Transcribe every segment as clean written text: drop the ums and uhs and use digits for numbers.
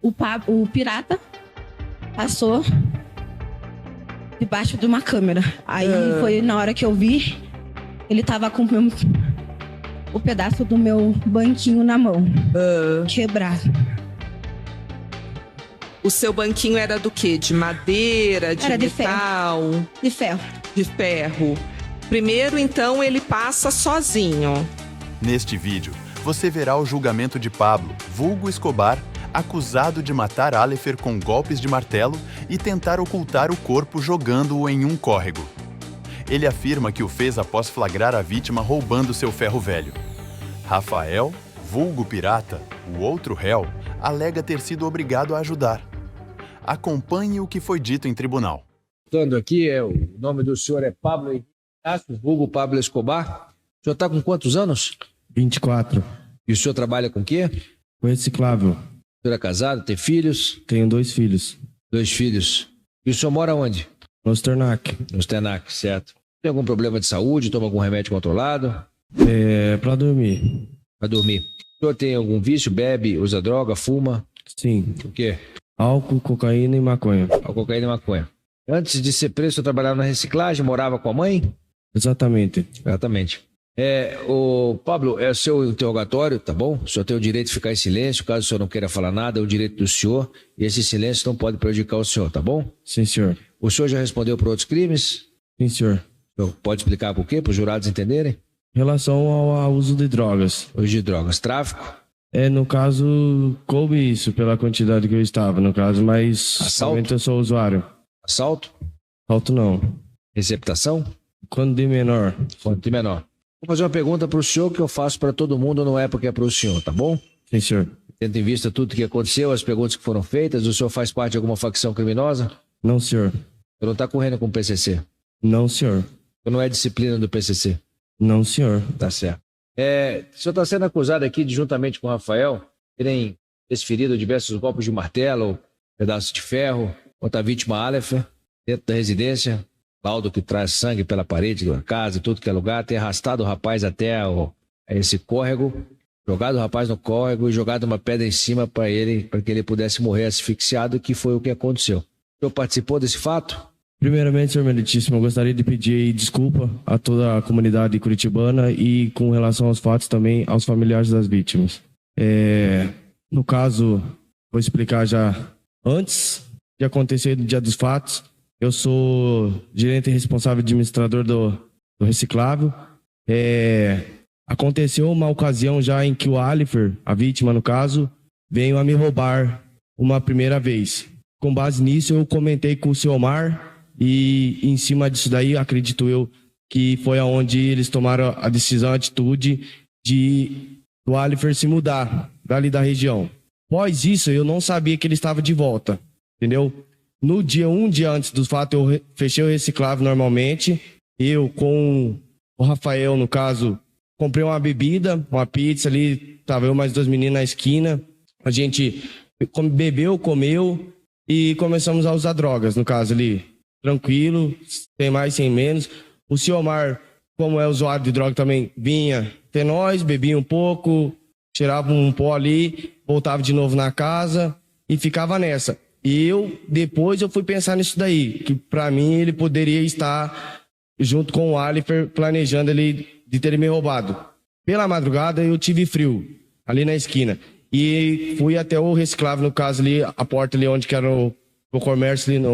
o pirata passou debaixo de uma câmera. Aí foi na hora que eu vi, ele tava com o pedaço do meu banquinho na mão, quebrado. O seu banquinho era do quê? De madeira, de Era de metal? De ferro. De ferro. Primeiro, então, ele passa sozinho. Neste vídeo, você verá o julgamento de Pablo, vulgo Escobar, acusado de matar Alifer com golpes de martelo e tentar ocultar o corpo jogando-o em um córrego. Ele afirma que o fez após flagrar a vítima roubando seu ferro velho. Rafael, vulgo pirata, o outro réu, alega ter sido obrigado a ajudar. Acompanhe o que foi dito em tribunal. Aqui, o nome do senhor é Pablo Inácio, vulgo Pablo Escobar. O senhor está com quantos anos? 24. E o senhor trabalha com o quê? Com reciclável. O senhor é casado, tem filhos? Tenho 2 filhos. 2 filhos. E o senhor mora onde? No Sternac. No Sternac, certo. Tem algum problema de saúde? Toma algum remédio controlado? Pra dormir. Pra dormir. O senhor tem algum vício? Bebe, usa droga, fuma? Sim. O quê? Álcool, cocaína e maconha. Álcool, cocaína e maconha. Antes de ser preso, o senhor trabalhava na reciclagem, morava com a mãe? Exatamente. Exatamente. O Pablo, é o seu interrogatório, tá bom? O senhor tem o direito de ficar em silêncio, caso o senhor não queira falar nada, é o direito do senhor, e esse silêncio não pode prejudicar o senhor, tá bom? Sim, senhor. O senhor já respondeu por outros crimes? Sim, senhor. O senhor pode explicar por quê, para os jurados entenderem? Em relação ao uso de drogas. Uso de drogas. Tráfico? No caso, coube isso pela quantidade que eu estava, no caso, mas... Assalto? Eu sou usuário. Assalto? Assalto não. Receptação? Quando de menor. Quando de menor. Vou fazer uma pergunta para o senhor que eu faço para todo mundo, não é porque é para o senhor, tá bom? Sim, senhor. Tendo em vista tudo que aconteceu, as perguntas que foram feitas, o senhor faz parte de alguma facção criminosa? Não, senhor. O senhor não está correndo com o PCC? Não, senhor. O senhor não é disciplina do PCC? Não, senhor. Tá certo. O senhor está sendo acusado aqui de, juntamente com o Rafael, terem desferido diversos golpes de martelo, pedaços de ferro, contra a vítima Alifer, dentro da residência, laudo que traz sangue pela parede da casa e tudo que é lugar, ter arrastado o rapaz até esse córrego, jogado o rapaz no córrego e jogado uma pedra em cima para que ele pudesse morrer asfixiado, que foi o que aconteceu. O senhor participou desse fato? Primeiramente, senhor meritíssimo, eu gostaria de pedir desculpa a toda a comunidade curitibana e, com relação aos fatos, também aos familiares das vítimas. No caso, vou explicar já antes de acontecer no dia dos fatos. Eu sou gerente responsável administrador do reciclável. Aconteceu uma ocasião já em que o Alifer, a vítima no caso, veio a me roubar uma primeira vez. Com base nisso, eu comentei com o seu Omar e em cima disso daí, acredito eu, que foi aonde eles tomaram a decisão, a atitude do Alifer se mudar dali da região. Após isso, eu não sabia que ele estava de volta, entendeu? No dia, um dia antes do fato, eu fechei o reciclável normalmente. Eu, com o Rafael, no caso, comprei uma bebida, uma pizza ali. Tava eu mais 2 meninos na esquina. A gente bebeu, comeu e começamos a usar drogas, no caso ali. Tranquilo, sem mais, sem menos. O senhor Omar, como é usuário de droga também, vinha até nós, bebia um pouco, tirava um pó ali, voltava de novo na casa e ficava nessa. E depois eu fui pensar nisso daí, que pra mim ele poderia estar junto com o Alifer planejando ele de ter me roubado. Pela madrugada eu tive frio, ali na esquina. E fui até o reciclável, no caso ali, a porta ali onde que era o comércio ali,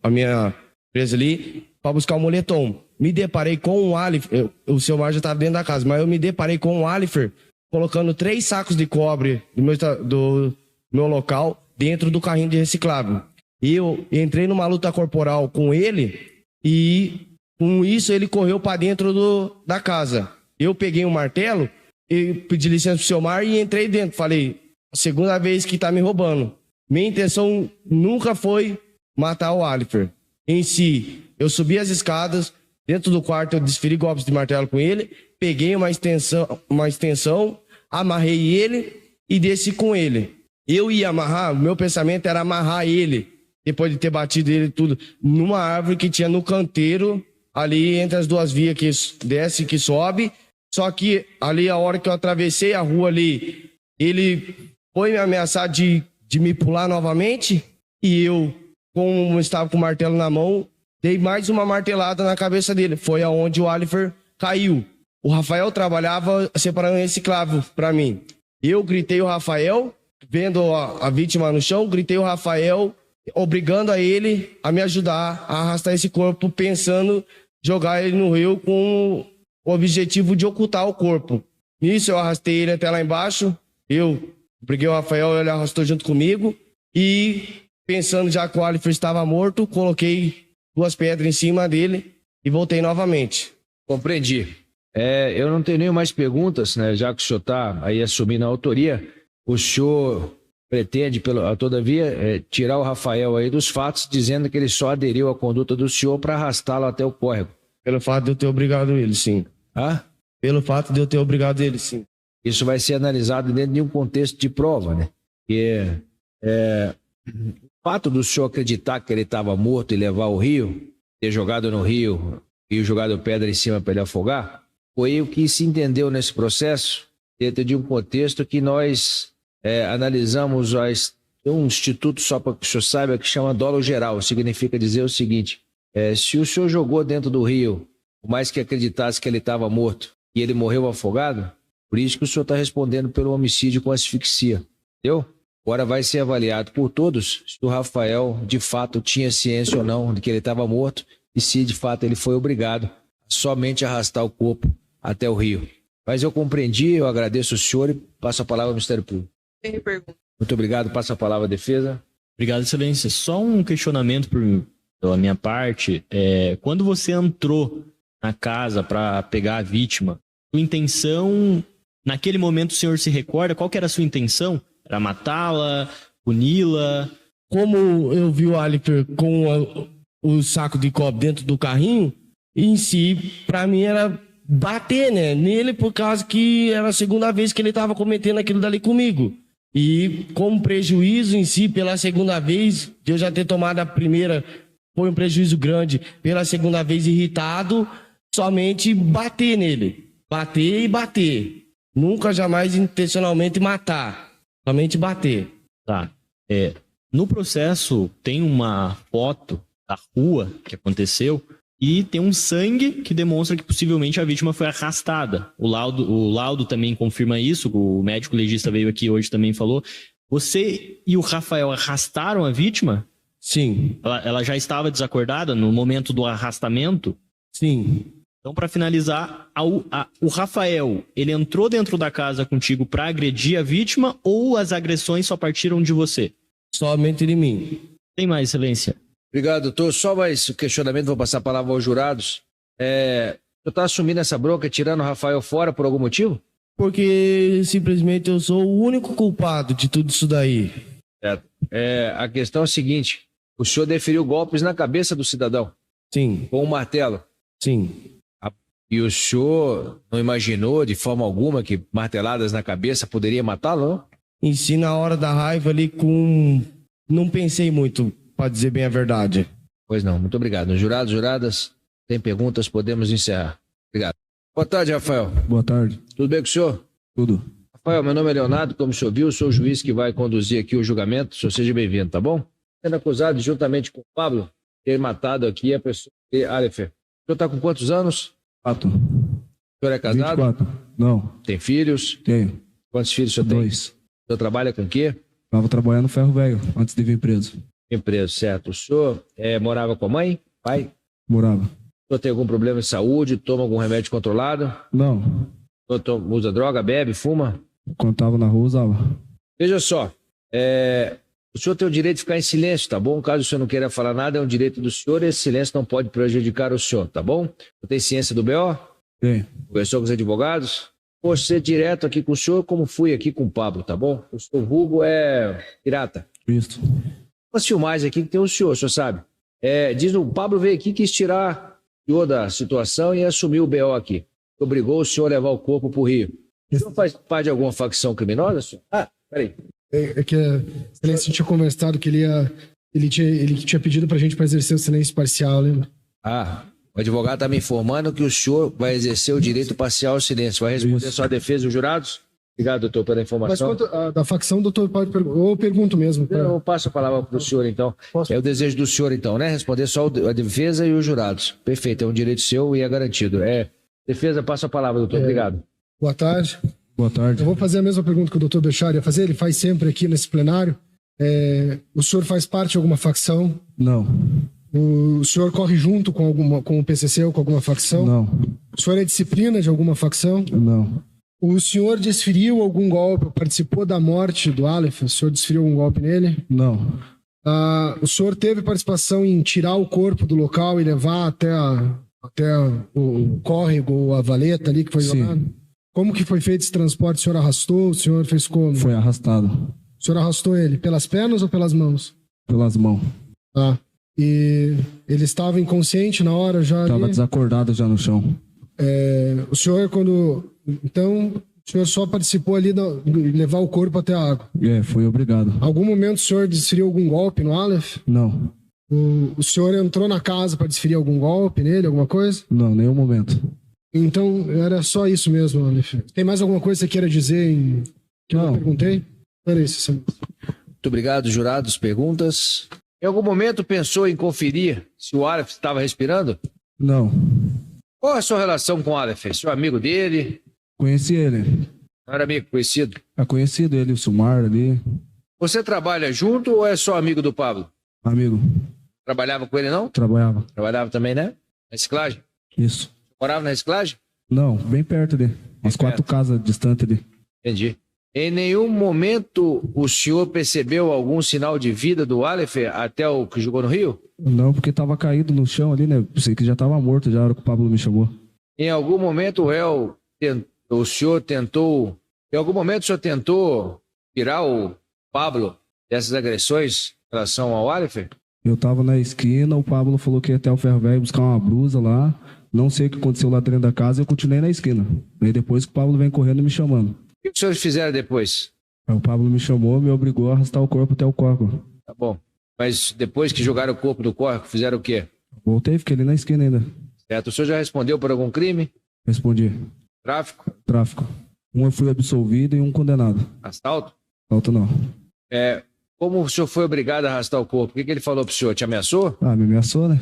a minha empresa ali, pra buscar um moletom. Me deparei com o Alifer, o seu Mar já estava dentro da casa, mas eu me deparei com o Alifer colocando 3 sacos de cobre do meu local dentro do carrinho de reciclável. Eu entrei numa luta corporal com ele e com isso ele correu para dentro da casa. Eu peguei um martelo e pedi licença pro seu Mar e entrei dentro. Falei, segunda vez que tá me roubando. Minha intenção nunca foi matar o Alifer. Em si, eu subi as escadas, dentro do quarto eu desferi golpes de martelo com ele, peguei uma extensão, amarrei ele e desci com ele. Eu ia amarrar, o meu pensamento era amarrar ele, depois de ter batido ele tudo, numa árvore que tinha no canteiro, ali entre as 2 vias que desce e que sobe. Só que ali, a hora que eu atravessei a rua ali, ele foi me ameaçar de de me pular novamente e eu, como estava com o martelo na mão, dei mais uma martelada na cabeça dele. Foi aonde o Alifer caiu. O Rafael trabalhava separando esse clavo para mim. Eu gritei o Rafael, vendo a vítima no chão, gritei o Rafael, obrigando a ele a me ajudar a arrastar esse corpo, pensando jogar ele no rio com o objetivo de ocultar o corpo. Nisso eu arrastei ele até lá embaixo, eu briguei o Rafael, ele arrastou junto comigo e, pensando já que o Alifer estava morto, coloquei 2 pedras em cima dele e voltei novamente. Compreendi. Eu não tenho nem mais perguntas, né? Já que o senhor está aí assumindo a autoria, o senhor pretende, todavia, tirar o Rafael aí dos fatos, dizendo que ele só aderiu à conduta do senhor para arrastá-lo até o córrego. Pelo fato de eu ter obrigado ele, sim. Pelo fato de eu ter obrigado ele, sim. Isso vai ser analisado dentro de um contexto de prova, né? Que o fato do senhor acreditar que ele estava morto e levar ao rio, ter jogado no rio e jogado pedra em cima para ele afogar, foi o que se entendeu nesse processo, dentro de um contexto que nós analisamos um instituto, só para que o senhor saiba, que chama dolo geral. Significa dizer o seguinte: se o senhor jogou dentro do rio, por mais que acreditasse que ele estava morto e ele morreu afogado, por isso que o senhor está respondendo pelo homicídio com asfixia, entendeu? Agora vai ser avaliado por todos se o Rafael de fato tinha ciência ou não de que ele estava morto e se de fato ele foi obrigado somente a arrastar o corpo até o rio. Mas eu compreendi, eu agradeço o senhor e passo a palavra ao Ministério Público. Tem pergunta. Muito obrigado, passo a palavra à defesa. Obrigado, excelência. Só um questionamento pela minha parte. Quando você entrou na casa para pegar a vítima, sua intenção, naquele momento o senhor se recorda, qual que era a sua intenção? Era matá-la, puni-la? Como eu vi o Alifer com o saco de cobre dentro do carrinho, em si, para mim era bater, né, nele, por causa que era a segunda vez que ele estava cometendo aquilo dali comigo. E como prejuízo em si, pela segunda vez, de eu já ter tomado a primeira, foi um prejuízo grande. Pela segunda vez irritado, somente bater nele. Bater e bater. Nunca, jamais intencionalmente matar. Somente bater. Tá. No processo, tem uma foto da rua que aconteceu e tem um sangue que demonstra que possivelmente a vítima foi arrastada. O laudo também confirma isso, o médico legista veio aqui hoje também falou. Você e o Rafael arrastaram a vítima? Sim. Ela já estava desacordada no momento do arrastamento? Sim. Então, para finalizar, o Rafael, ele entrou dentro da casa contigo para agredir a vítima ou as agressões só partiram de você? Somente de mim. Tem mais, excelência? Obrigado, doutor. Só mais questionamento, vou passar a palavra aos jurados. O senhor está assumindo essa bronca, tirando o Rafael fora por algum motivo? Porque simplesmente eu sou o único culpado de tudo isso daí. Certo. A questão é a seguinte: o senhor deferiu golpes na cabeça do cidadão? Sim. Com um martelo? Sim. E o senhor não imaginou de forma alguma que marteladas na cabeça poderia matá-lo, não? Em si, na hora da raiva ali, não pensei muito, para dizer bem a verdade. Pois não, muito obrigado. Jurados, juradas, tem perguntas, podemos encerrar. Obrigado. Boa tarde, Rafael. Boa tarde. Tudo bem com o senhor? Tudo. Rafael, meu nome é Leonardo, como o senhor viu, sou o juiz que vai conduzir aqui o julgamento. O senhor seja bem-vindo, tá bom? Sendo acusado, juntamente com o Pablo, ter matado aqui a pessoa de Alifer. O senhor está com quantos anos? 4. O senhor é casado? 24. Não. Tem filhos? Tenho. Quantos filhos o senhor tem? 2. O senhor trabalha com o quê? Estava trabalhando no ferro velho, antes de vir preso. Empresa, certo. O senhor morava com a mãe? Pai? Morava. O senhor tem algum problema de saúde? Toma algum remédio controlado? Não. O senhor usa droga, bebe, fuma? Quando estava na rua, usava. Veja só, o senhor tem o direito de ficar em silêncio, tá bom? Caso o senhor não queira falar nada, é um direito do senhor e esse silêncio não pode prejudicar o senhor, tá bom? Você tem ciência do BO? Tem. Conversou com os advogados? Vou ser direto aqui com o senhor, como fui aqui com o Pablo, tá bom? O seu vulgo é pirata. Isso. Umas filmagens aqui que tem o senhor sabe. Diz o Pablo veio aqui, quis tirar o senhor da situação e assumiu o BO aqui. Obrigou o senhor a levar o corpo pro Rio. O senhor faz parte de alguma facção criminosa, senhor? Peraí. É que a excelência tinha conversado que ele tinha pedido pra gente para exercer o silêncio parcial, lembra? O advogado está me informando que o senhor vai exercer o direito parcial ao silêncio. Vai responder só a defesa dos jurados? Obrigado, doutor, pela Mas informação. quanto da facção, doutor, pode perguntar. Eu pergunto mesmo. Eu passo a palavra para o senhor, então. É o desejo do senhor, então, né? Responder só a defesa e os jurados. Perfeito, é um direito seu e é garantido. Defesa, passa a palavra, doutor. Obrigado. Boa tarde. Boa tarde. Eu vou fazer a mesma pergunta que o doutor Bechara ia fazer, ele faz sempre aqui nesse plenário. O senhor faz parte de alguma facção? Não. O senhor corre junto com o PCC ou com alguma facção? Não. O senhor é disciplina de alguma facção? Não. O senhor desferiu algum golpe, participou da morte do Aleph? O senhor desferiu algum golpe nele? Não. O senhor teve participação em tirar o corpo do local e levar até o córrego ou a valeta ali que foi jogado? Como que foi feito esse transporte? O senhor arrastou? O senhor fez como? Foi arrastado. O senhor arrastou ele pelas pernas ou pelas mãos? Pelas mãos. Tá. E ele estava inconsciente na hora já? Estava desacordado já no chão. O senhor, Então, o senhor só participou ali de levar o corpo até a água? Fui obrigado. Algum momento o senhor desferiu algum golpe no Aleph? Não. O senhor entrou na casa para desferir algum golpe nele, alguma coisa? Não, nenhum momento. Então, era só isso mesmo, Aleph. Tem mais alguma coisa que você queira dizer que eu perguntei? Era isso. Muito obrigado, jurados. Perguntas? Em algum momento pensou em conferir se o Aleph estava respirando? Não. Qual é a sua relação com o Aleph? Seu amigo dele? Conheci ele. Não era amigo, conhecido? Conhecido ele, o Sumar ali. Você trabalha junto ou é só amigo do Pablo? Amigo. Trabalhava com ele, não? Trabalhava. Trabalhava também, né? Na reciclagem? Isso. Morava na reciclagem? Não, bem perto dele. Umas 4 casas distante dele. Entendi. Em nenhum momento o senhor percebeu algum sinal de vida do Aleph até o que jogou no Rio? Não, porque tava caído no chão ali, né? Pensei que já tava morto já na hora que o Pablo me chamou. Em algum momento o senhor tentou tirar o Pablo dessas agressões em relação ao Aleph? Eu tava na esquina, o Pablo falou que ia até o ferro velho buscar uma blusa lá. Não sei o que aconteceu lá dentro da casa, eu continuei na esquina. Aí depois que o Pablo vem correndo me chamando. O que os senhores fizeram depois? Aí o Pablo me chamou, me obrigou a arrastar o corpo até o córrego. Tá bom. Mas depois que jogaram o corpo do córrego, fizeram o quê? Voltei, fiquei ali na esquina ainda. Certo. O senhor já respondeu por algum crime? Respondi. Tráfico? Tráfico. Um eu fui absolvido e um condenado. Assalto? Assalto não. Como o senhor foi obrigado a arrastar o corpo? O que ele falou pro senhor? Te ameaçou? Me ameaçou, né?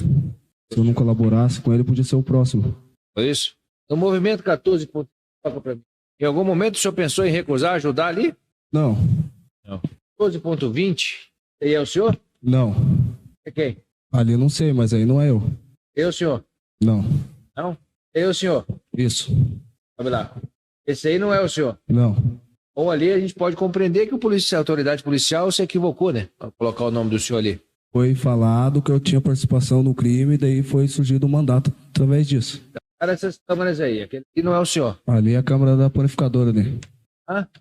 Se eu não colaborasse com ele, podia ser o próximo. Foi isso? No movimento 14, toca pra mim. Em algum momento o senhor pensou em recusar ajudar ali? Não. 12.20. E é o senhor? Não. É quem? Ali eu não sei, mas aí não é eu. Eu, senhor? Não. Não? Eu, senhor? Isso. Vamos lá. Esse aí não é o senhor? Não. Ou ali a gente pode compreender que a autoridade policial se equivocou, né? Ao colocar o nome do senhor ali. Foi falado que eu tinha participação no crime, daí foi surgido o mandato através disso. Cara, essas câmeras aí, aquele que não é o senhor. Ali é a câmara da panificadora ali.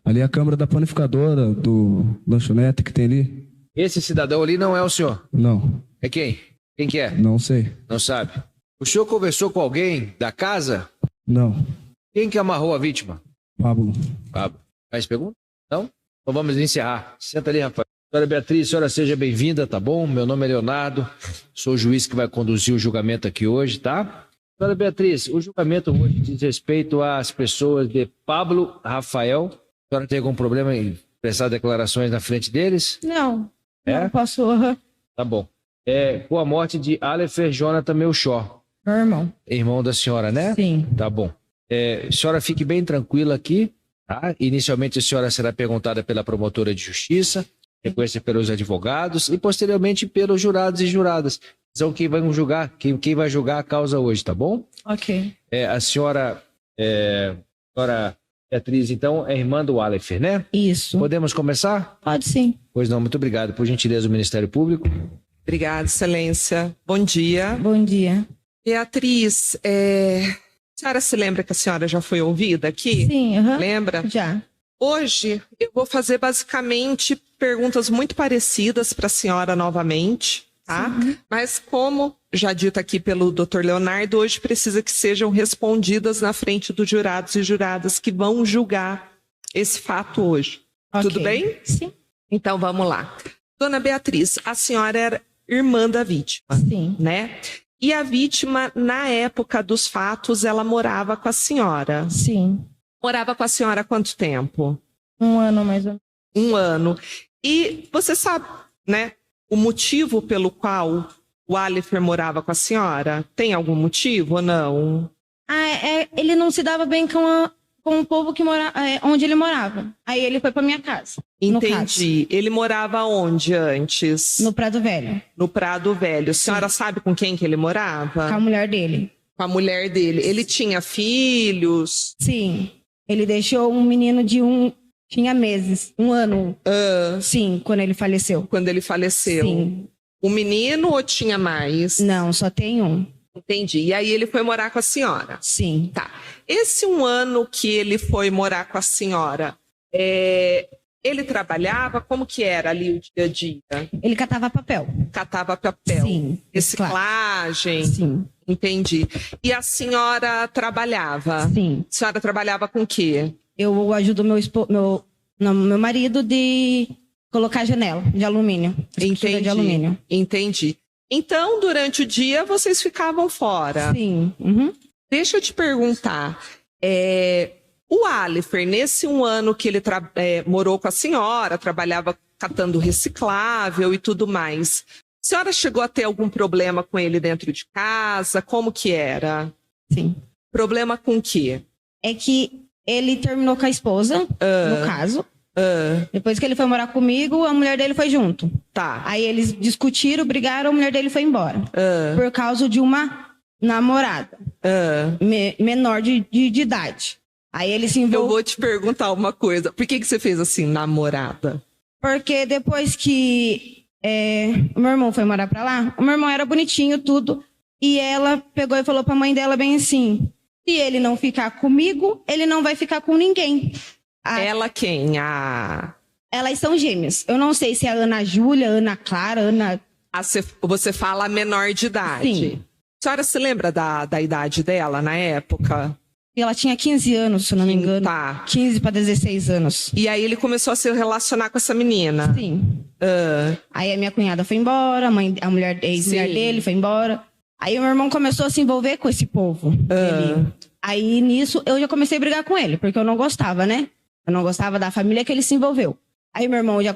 Ali é a câmara da panificadora, do lanchonete que tem ali. Esse cidadão ali não é o senhor? Não. É quem? Quem que é? Não sei. Não sabe. O senhor conversou com alguém da casa? Não. Quem que amarrou a vítima? Pablo. Mais pergunta? Não? Então vamos encerrar. Senta ali, rapaz. Senhora Beatriz, senhora seja bem-vinda, tá bom? Meu nome é Leonardo, sou o juiz que vai conduzir o julgamento aqui hoje, tá? Senhora Beatriz, o julgamento hoje diz respeito às pessoas de Pablo, Rafael. A senhora tem algum problema em prestar declarações na frente deles? Não. É? Não posso. Tá bom. Com a morte de Aleph Jonathan Melchor. Meu irmão. Irmão da senhora, né? Sim. Tá bom. A senhora fique bem tranquila aqui, tá? Inicialmente a senhora será perguntada pela promotora de justiça, depois pelos advogados e posteriormente pelos jurados e juradas. São quem vai julgar, quem vai julgar a causa hoje, tá bom? Ok. A senhora Beatriz, então, é irmã do Aleph, né? Isso. Podemos começar? Pode sim. Pois não, muito obrigado. Por gentileza, o Ministério Público. Obrigada, excelência. Bom dia. Bom dia. Beatriz, a senhora se lembra que a senhora já foi ouvida aqui? Sim, Lembra? Já. Hoje eu vou fazer basicamente perguntas muito parecidas para a senhora novamente, tá? Sim. Mas como já dito aqui pelo Dr. Leonardo, hoje precisa que sejam respondidas na frente dos jurados e juradas que vão julgar esse fato hoje. Okay. Tudo bem? Sim. Então vamos lá. Dona Beatriz, a senhora era irmã da vítima, Sim. né? E a vítima, na época dos fatos, ela morava com a senhora. Sim. Morava com a senhora há quanto tempo? 1 ano, mais ou menos. 1 ano. E você sabe, né, o motivo pelo qual o Alifer morava com a senhora? Tem algum motivo ou não? Ele não se dava bem com o povo que onde ele morava. Aí ele foi pra minha casa. Entendi. Ele morava onde antes? No Prado Velho. No Prado Velho. A senhora sabe com quem que ele morava? Com a mulher dele. Com a mulher dele. Ele tinha filhos? Sim. Ele deixou um menino tinha meses, 1 ano. Sim, quando ele faleceu. Quando ele faleceu. Sim. Um menino ou tinha mais? Não, só tem um. Entendi. E aí ele foi morar com a senhora? Sim. Tá. Esse 1 ano que ele foi morar com a senhora, ele trabalhava? Como que era ali o dia a dia? Ele catava papel. Catava papel. Sim. Reciclagem. Sim. Entendi. E a senhora trabalhava? Sim. A senhora trabalhava com o quê? Eu ajudo meu marido de colocar janela de alumínio. Entendi. De alumínio. Entendi. Então, durante o dia, vocês ficavam fora? Sim. Uhum. Deixa eu te perguntar. O Alifer, nesse 1 ano que ele morou com a senhora, trabalhava catando reciclável e tudo mais, a senhora chegou a ter algum problema com ele dentro de casa? Como que era? Sim. Problema com o quê? É que ele terminou com a esposa, no caso. Depois que ele foi morar comigo, a mulher dele foi junto. Tá. Aí eles discutiram, brigaram, a mulher dele foi embora. Por causa de uma namorada. Menor de idade. Aí ele se envolveu. Eu vou te perguntar uma coisa. Por que você fez assim, namorada? Porque depois que o meu irmão foi morar pra lá, o meu irmão era bonitinho, tudo. E ela pegou e falou pra mãe dela bem assim: se ele não ficar comigo, ele não vai ficar com ninguém. Ela quem? Elas são gêmeas. Eu não sei se é a Ana Júlia, Ana Clara, Ana... Você fala menor de idade. Sim. A senhora se lembra da idade dela na época? Ela tinha 15 anos, se eu não me engano. Tá. 15 para 16 anos. E aí ele começou a se relacionar com essa menina? Sim. Aí a minha cunhada foi embora, a mulher, ex-mulher dele foi embora. Aí o meu irmão começou a se envolver com esse povo. Aí nisso eu já comecei a brigar com ele, porque eu não gostava, né? Eu não gostava da família que ele se envolveu. Aí meu irmão já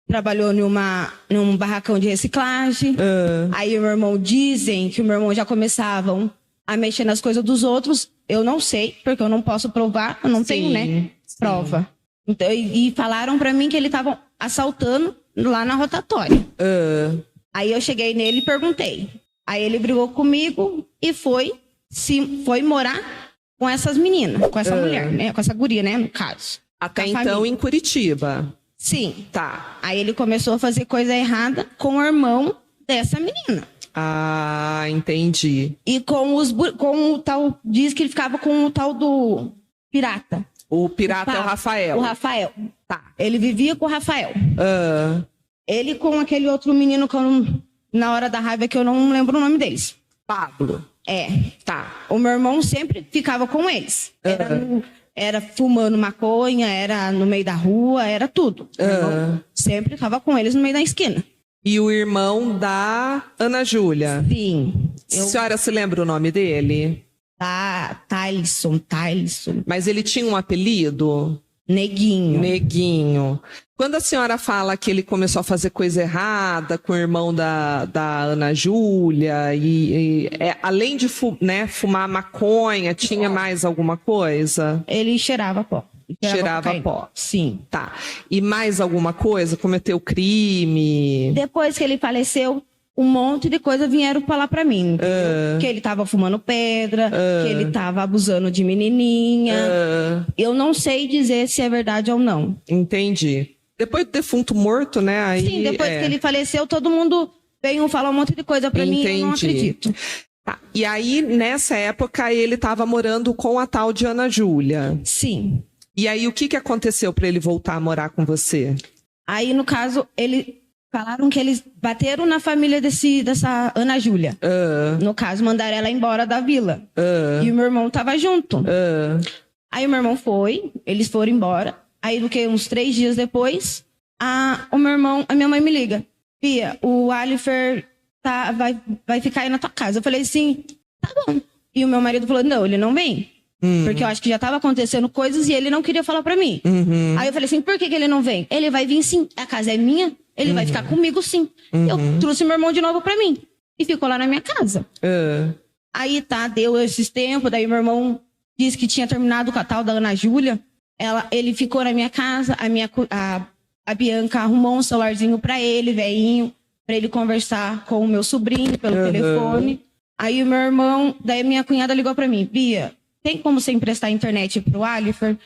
trabalhou num barracão de reciclagem. Aí o meu irmão, dizem que o meu irmão já começavam a mexer nas coisas dos outros. Eu não sei, porque eu não posso provar, eu não tenho, né, prova. Então, e falaram pra mim que ele estavam assaltando lá na rotatória. Aí eu cheguei nele e perguntei. Aí ele brigou comigo e foi morar com essas meninas, com essa mulher, né? Com essa guria, né? No caso. Até então em Curitiba. Sim. Tá. Aí ele começou a fazer coisa errada com o irmão dessa menina. Ah, entendi. E com o tal... Diz que ele ficava com o tal do pirata. O pirata é o Rafael. O Rafael. Tá. Ele vivia com o Rafael. Ele com aquele outro menino que na hora da raiva que eu não lembro o nome deles. Pablo. Tá. O meu irmão sempre ficava com eles. Era fumando maconha, era no meio da rua, era tudo. Meu irmão sempre ficava com eles no meio da esquina. E o irmão da Ana Júlia? Sim. A senhora se lembra o nome dele? Tyson. Mas ele tinha um apelido? Neguinho. Quando a senhora fala que ele começou a fazer coisa errada com o irmão da Ana Júlia, além de fumar maconha, tinha mais alguma coisa? Ele cheirava pó. Cheirava pó. Sim. Tá. E mais alguma coisa? Cometeu crime? Depois que ele faleceu, um monte de coisa vieram falar pra mim. Que ele tava fumando pedra, que ele tava abusando de menininha. Eu não sei dizer se é verdade ou não. Entendi. Depois do defunto morto, né? Aí, sim, depois que ele faleceu, todo mundo veio falar um monte de coisa pra mim e eu não acredito. Tá. E aí, nessa época, ele tava morando com a tal de Ana Júlia. Sim. E aí, o que aconteceu pra ele voltar a morar com você? Aí, no caso, falaram que eles bateram na família dessa Ana Júlia. No caso, mandaram ela embora da vila. E o meu irmão tava junto. Aí o meu irmão eles foram embora. Aí, do que uns 3 dias depois, a minha mãe me liga. Fia, o Alifer vai ficar aí na tua casa. Eu falei assim, tá bom. E o meu marido falou, não, ele não vem. Porque eu acho que já tava acontecendo coisas e ele não queria falar pra mim. Aí eu falei assim, por que ele não vem? Ele vai vir sim, a casa é minha, ele vai ficar comigo sim. Eu trouxe meu irmão de novo pra mim. E ficou lá na minha casa. Aí tá, deu esses tempos, daí meu irmão disse que tinha terminado com a tal da Ana Júlia. Ele ficou na minha casa, a Bianca arrumou um celularzinho pra ele, velhinho, pra ele conversar com o meu sobrinho pelo telefone. Aí o meu irmão, daí minha cunhada ligou pra mim, Bia, tem como você emprestar a internet pro Alifer?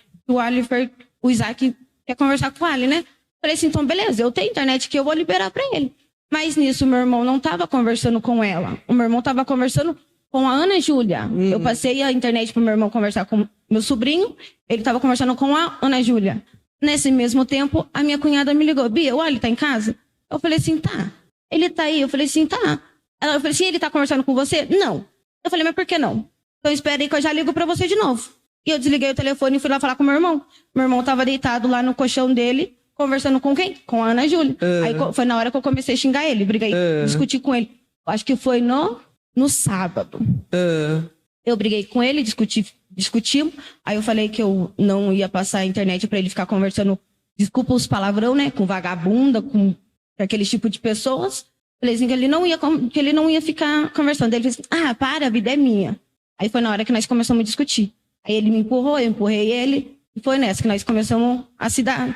O Isaac quer conversar com o Ali, né? Falei assim, então beleza, eu tenho internet que eu vou liberar pra ele. Mas nisso, meu irmão não tava conversando com ela. O meu irmão tava conversando com a Ana Júlia. Eu passei a internet pro meu irmão conversar com meu sobrinho, ele tava conversando com a Ana Júlia. Nesse mesmo tempo, a minha cunhada me ligou, Bia, o Ali tá em casa? Eu falei assim, tá. Ele tá aí? Eu falei assim, tá. Eu falei assim, ele tá conversando com você? Não. Eu falei, mas por que não? Então espera aí que eu já ligo pra você de novo. E eu desliguei o telefone e fui lá falar com o meu irmão. Meu irmão tava deitado lá no colchão dele, conversando com quem? Com a Ana Júlia. Aí foi na hora que eu comecei a xingar ele, briguei, discuti com ele. Acho que foi no sábado. Eu briguei com ele, discutimos. Aí eu falei que eu não ia passar a internet pra ele ficar conversando, desculpa os palavrão, né? Com vagabunda, com aquele tipo de pessoas. Falei assim, que ele não ia ficar conversando. Ele disse, para, a vida é minha. Aí foi na hora que nós começamos a discutir. Aí ele me empurrou, eu empurrei ele. E foi nessa que nós começamos a se dar.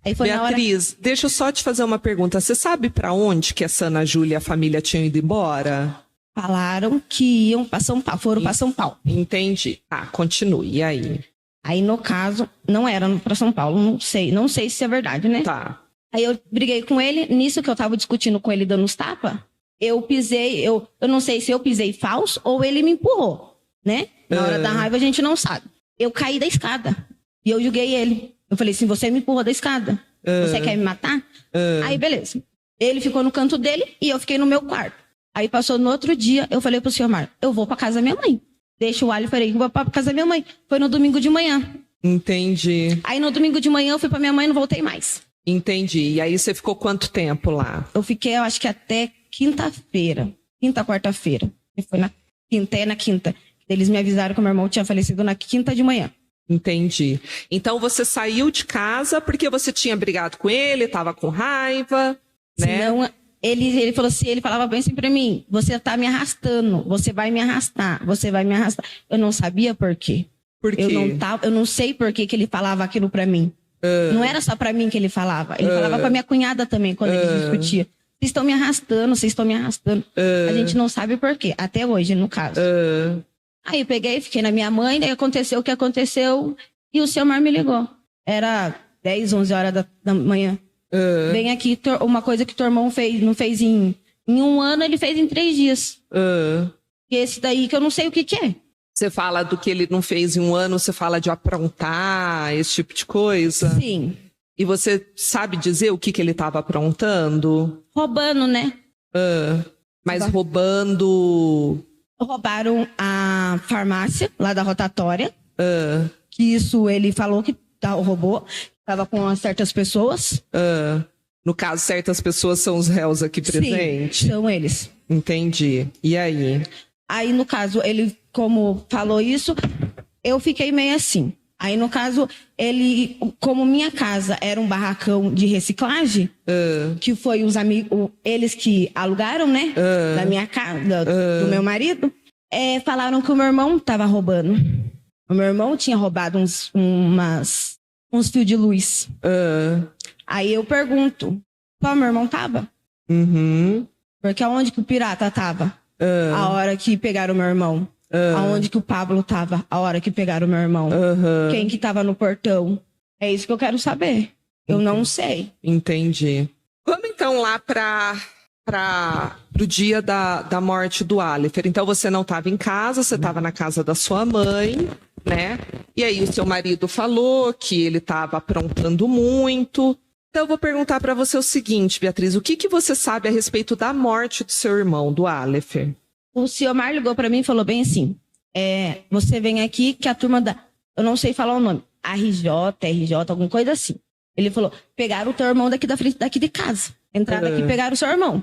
Aí foi Beatriz, na hora... deixa eu só te fazer uma pergunta. Você sabe pra onde que essa Ana Júlia e a família tinham ido embora? Falaram que iam pra São Paulo, foram pra São Paulo. Entendi. Continue, e aí? Aí, no caso, não era pra São Paulo, não sei se é verdade, né? Tá. Aí eu briguei com ele, nisso que eu tava discutindo com ele, dando os tapas, eu pisei, eu não sei se eu pisei falso ou ele me empurrou, né? Na hora da raiva a gente não sabe. Eu caí da escada e eu julguei ele. Eu falei assim, você me empurrou da escada, você quer me matar? Aí beleza. Ele ficou no canto dele e eu fiquei no meu quarto. Aí passou no outro dia, eu falei pro senhor Mar, eu vou pra casa da minha mãe. Deixa o Alifer aí, eu vou pra casa da minha mãe. Foi no domingo de manhã. Entendi. Aí no domingo de manhã eu fui pra minha mãe e não voltei mais. Entendi. E aí você ficou quanto tempo lá? Eu fiquei, eu acho que até quinta-feira. Quarta-feira. E foi na quinta. Eles me avisaram que o meu irmão tinha falecido na quinta de manhã. Entendi. Então você saiu de casa porque você tinha brigado com ele, tava com raiva, né? Senão, ele falou assim, ele falava bem assim pra mim, você tá me arrastando, você vai me arrastar. Eu não sabia por quê. Por quê? Eu não sei por que ele falava aquilo pra mim. Não era só pra mim que ele falava. Ele falava pra minha cunhada também, quando ele discutia. Vocês estão me arrastando. A gente não sabe por quê, até hoje, no caso. Aí eu peguei, fiquei na minha mãe, daí aconteceu o que aconteceu, e o seu Mar me ligou. Era 10, 11 horas da manhã. Vem aqui, uma coisa que teu irmão não fez em um ano, ele fez em 3 dias. E esse daí que eu não sei o que é. Você fala do que ele não fez em um ano, você fala de aprontar, esse tipo de coisa? Sim. E você sabe dizer o que ele estava aprontando? Roubando, né? Mas roubando... Roubaram a farmácia lá da rotatória. Que isso ele falou que roubou. Estava com certas pessoas. No caso, certas pessoas são os réus aqui presentes? Sim, são eles. Entendi. E aí? Aí, no caso, ele, como falou isso, eu fiquei meio assim. Aí, no caso, ele, como minha casa era um barracão de reciclagem, que foi os amigos, eles que alugaram, né? Da minha casa, do meu marido, falaram que o meu irmão estava roubando. O meu irmão tinha roubado uns fios de luz. Aí eu pergunto, qual meu irmão tava? Porque aonde que o pirata tava? A hora que pegaram o meu irmão. Aonde que o Pablo tava? A hora que pegaram o meu irmão. Quem que tava no portão? É isso que eu quero saber. Eu não sei. Entendi. Vamos então lá pro dia da morte do Alifer. Então você não estava em casa, você estava na casa da sua mãe, né? E aí o seu marido falou que ele estava aprontando muito. Então eu vou perguntar para você o seguinte, Beatriz, o que você sabe a respeito da morte do seu irmão, do Alifer? O senhor Mar ligou para mim e falou bem assim, você vem aqui que a turma eu não sei falar o nome, RJ, alguma coisa assim. Ele falou, pegaram o teu irmão daqui da frente, daqui de casa. Entraram aqui e pegaram o seu irmão.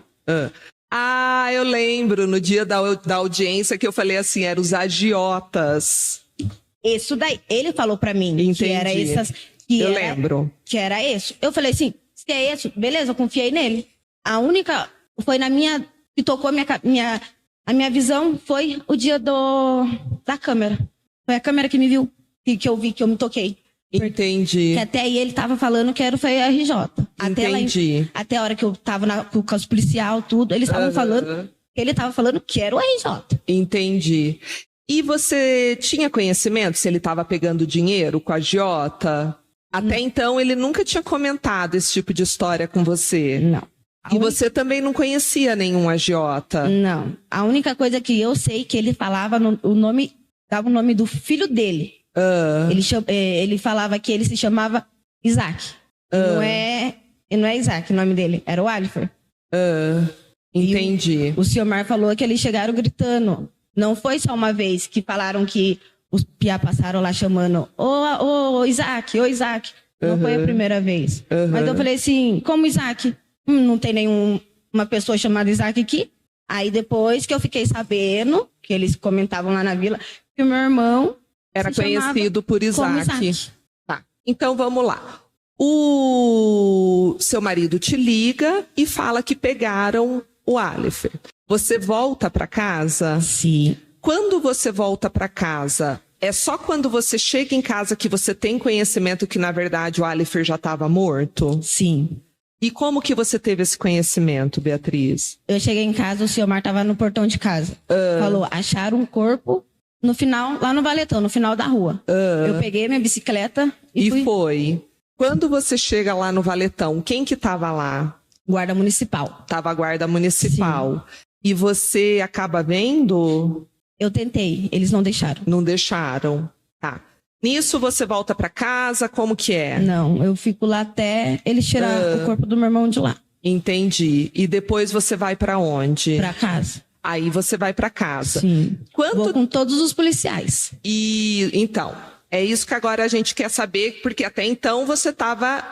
Eu lembro, no dia da audiência que eu falei assim, eram os agiotas. isso daí. Ele falou pra mim Entendi. que era essas. Eu lembro. Que era isso. Eu falei assim: se é isso, beleza, eu confiei nele. A única. Foi na minha. Que tocou a minha visão foi o dia da câmera. Foi a câmera que me viu, que eu vi, que eu me toquei. Entendi. Que até aí ele tava falando que foi a RJ. Entendi. Até a hora que eu tava com os policial, tudo, eles estavam falando. Ele tava falando que era o RJ. Entendi. E você tinha conhecimento se ele estava pegando dinheiro com a agiota? Até então ele nunca tinha comentado esse tipo de história com você? Não. E você também não conhecia nenhum agiota? Não. A única coisa que eu sei que ele falava dava o nome do filho dele. Ele falava que ele se chamava Isaac. Não é Isaac o nome dele, era o Alifer. Entendi. O senhor Mar falou que eles chegaram gritando. Não foi só uma vez que falaram que os piá passaram lá chamando ô Isaac. Não foi a primeira vez. Mas eu falei assim, como Isaac? Não tem nenhuma pessoa chamada Isaac aqui. Aí depois que eu fiquei sabendo, que eles comentavam lá na vila, que o meu irmão era conhecido por Isaac. Tá. Então vamos lá. O seu marido te liga e fala que pegaram o Alifer. Você volta para casa? Sim. Quando você volta para casa, é só quando você chega em casa que você tem conhecimento que, na verdade, o Alifer já estava morto? Sim. E como que você teve esse conhecimento, Beatriz? Eu cheguei em casa, o senhor Mar estava no portão de casa. Falou, acharam um corpo no final, lá no Valetão, no final da rua. Eu peguei minha bicicleta e foi. Quando você chega lá no Valetão, quem que estava lá? Guarda municipal. Tava a guarda municipal. Sim. E você acaba vendo? Eu tentei, eles não deixaram. Não deixaram, tá. Nisso você volta para casa, como que é? Não, eu fico lá até eles tirar o corpo do meu irmão de lá. Entendi. E depois você vai para onde? Para casa. Aí você vai para casa. Sim. Vou com todos os policiais. E então, é isso que agora a gente quer saber, porque até então você estava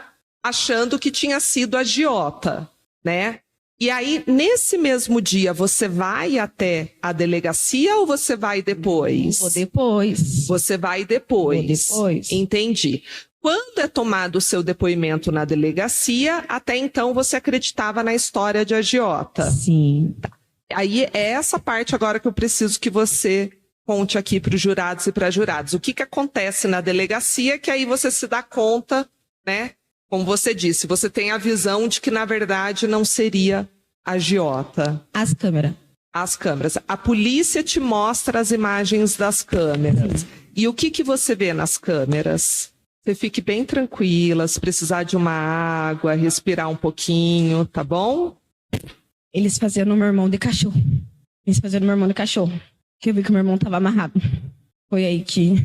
achando que tinha sido agiota, né? E aí, nesse mesmo dia, você vai até a delegacia ou você vai depois? Vou depois. Você vai depois. Vou depois. Entendi. Quando é tomado o seu depoimento na delegacia, até então você acreditava na história de agiota? Sim. Tá. Aí é essa parte agora que eu preciso que você conte aqui para os jurados e para as juradas. O que acontece na delegacia que aí você se dá conta, né? Como você disse, você tem a visão de que, na verdade, não seria agiota. As câmeras. As câmeras. A polícia te mostra as imagens das câmeras. E o que você vê nas câmeras? Você fique bem tranquila, se precisar de uma água, respirar um pouquinho, tá bom? Eles faziam no meu irmão de cachorro. Que eu vi que o meu irmão tava amarrado. Foi aí que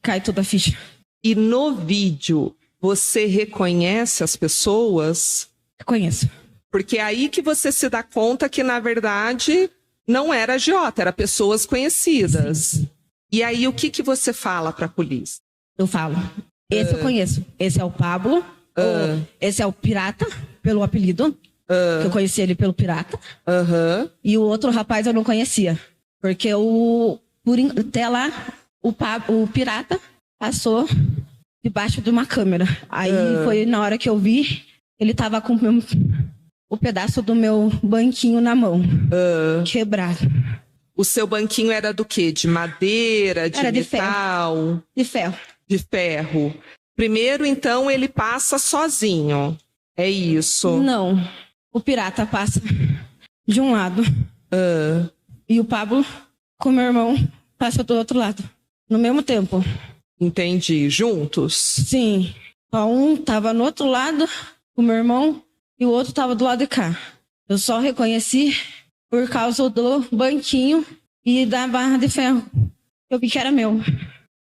cai toda a ficha. E no vídeo, você reconhece as pessoas? Reconheço. Porque é aí que você se dá conta que, na verdade, não era agiota, era pessoas conhecidas. Sim. E aí, o que você fala para a polícia? Eu falo, esse eu conheço. Esse é o Pablo, esse é o Pirata, pelo apelido, que eu conheci ele pelo Pirata. E o outro rapaz eu não conhecia, porque até lá, o Pirata passou debaixo de uma câmera. Aí foi na hora que eu vi, ele tava com o pedaço do meu banquinho na mão, quebrado. O seu banquinho era do quê? De madeira, de metal? De ferro. De ferro. Primeiro, então, ele passa sozinho. É isso? Não. O Pirata passa de um lado. E o Pablo, com meu irmão, passa do outro lado. No mesmo tempo. Entendi. Juntos? Sim. Um tava no outro lado, com meu irmão, e o outro tava do lado de cá. Eu só reconheci por causa do banquinho e da barra de ferro. Eu vi que era meu.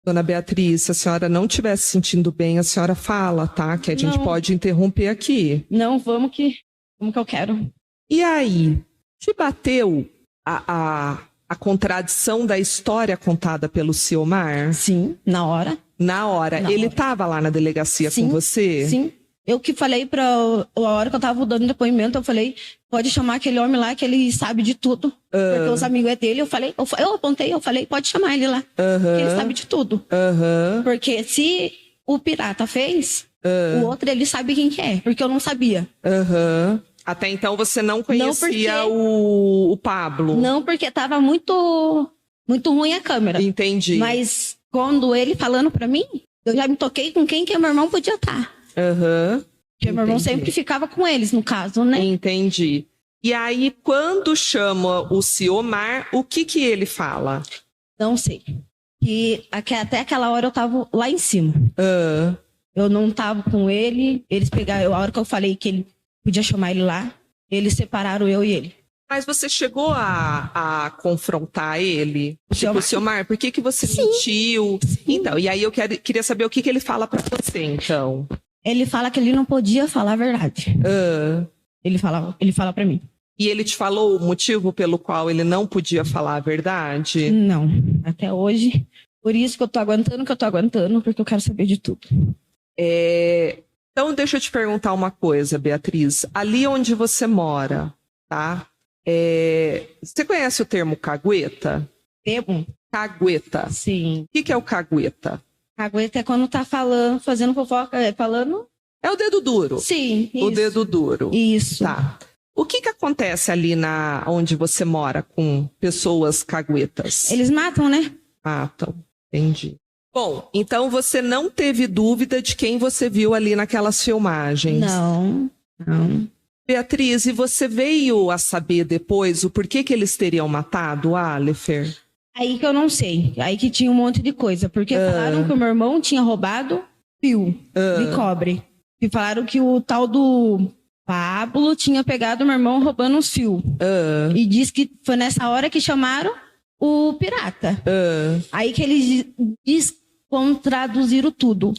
Dona Beatriz, se a senhora não estiver se sentindo bem, a senhora fala, tá? Que a gente pode interromper aqui. Não, vamos que eu quero. E aí, te bateu a contradição da história contada pelo Ciomar? Sim, na hora. Na hora. Ele estava lá na delegacia com você? Sim. Eu que falei a hora que eu tava dando depoimento, eu falei, pode chamar aquele homem lá que ele sabe de tudo. Porque os amigos é dele. Eu apontei, eu falei, pode chamar ele lá. Que ele sabe de tudo. Porque se o pirata fez, o outro ele sabe quem que é. Porque eu não sabia. Até então você não conhecia porque... o Pablo. Não, porque tava muito ruim a câmera. Entendi. Mas quando ele falando pra mim, eu já me toquei com quem que meu irmão podia estar. Porque meu irmão sempre ficava com eles, no caso, né? Entendi. E aí, quando chama o Ciomar, o que ele fala? Não sei. E até aquela hora eu tava lá em cima. Eu não tava com ele. Eles pegaram, a hora que eu falei que ele podia chamar ele lá, eles separaram eu e ele. Mas você chegou a confrontar ele? Tipo, Ciomar, por que você mentiu? Então, e aí eu queria saber o que ele fala pra você, então. Ele fala que ele não podia falar a verdade. Ele fala pra mim. E ele te falou o motivo pelo qual ele não podia falar a verdade? Não, até hoje. Por isso que eu tô aguentando, porque eu quero saber de tudo. Então, deixa eu te perguntar uma coisa, Beatriz. Ali onde você mora, tá? Você conhece o termo cagueta? Termo? Cagueta. Sim. O que é o cagueta? Cagueta é quando tá falando, fazendo fofoca, falando... É o dedo duro. Sim, isso. O dedo duro. Isso. Tá. O que acontece ali onde você mora com pessoas caguetas? Eles matam, né? Matam, entendi. Bom, então você não teve dúvida de quem você viu ali naquelas filmagens? Não. Beatriz, e você veio a saber depois o porquê que eles teriam matado o Alifer? Aí que eu não sei. Aí que tinha um monte de coisa. Porque falaram que o meu irmão tinha roubado fio de cobre. E falaram que o tal do Pablo tinha pegado o meu irmão roubando os fios. E disse que foi nessa hora que chamaram o pirata. Aí que eles descontraduziram tudo.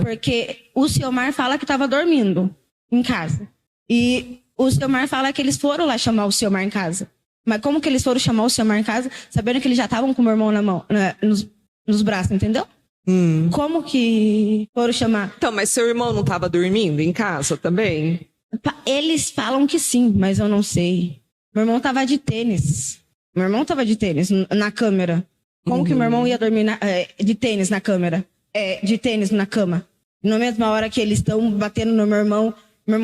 Porque o Ciomar fala que estava dormindo em casa. E o Ciomar fala que eles foram lá chamar o Ciomar em casa. Mas como que eles foram chamar o Ciomar em casa, sabendo que eles já estavam com o meu irmão na mão, nos braços, entendeu? Como que foram chamar? Então, mas seu irmão não estava dormindo em casa também? Eles falam que sim, mas eu não sei. Meu irmão estava de tênis. Na câmera. Como que meu irmão ia dormir de tênis na câmera? De tênis na cama. Na mesma hora que eles estão batendo no meu irmão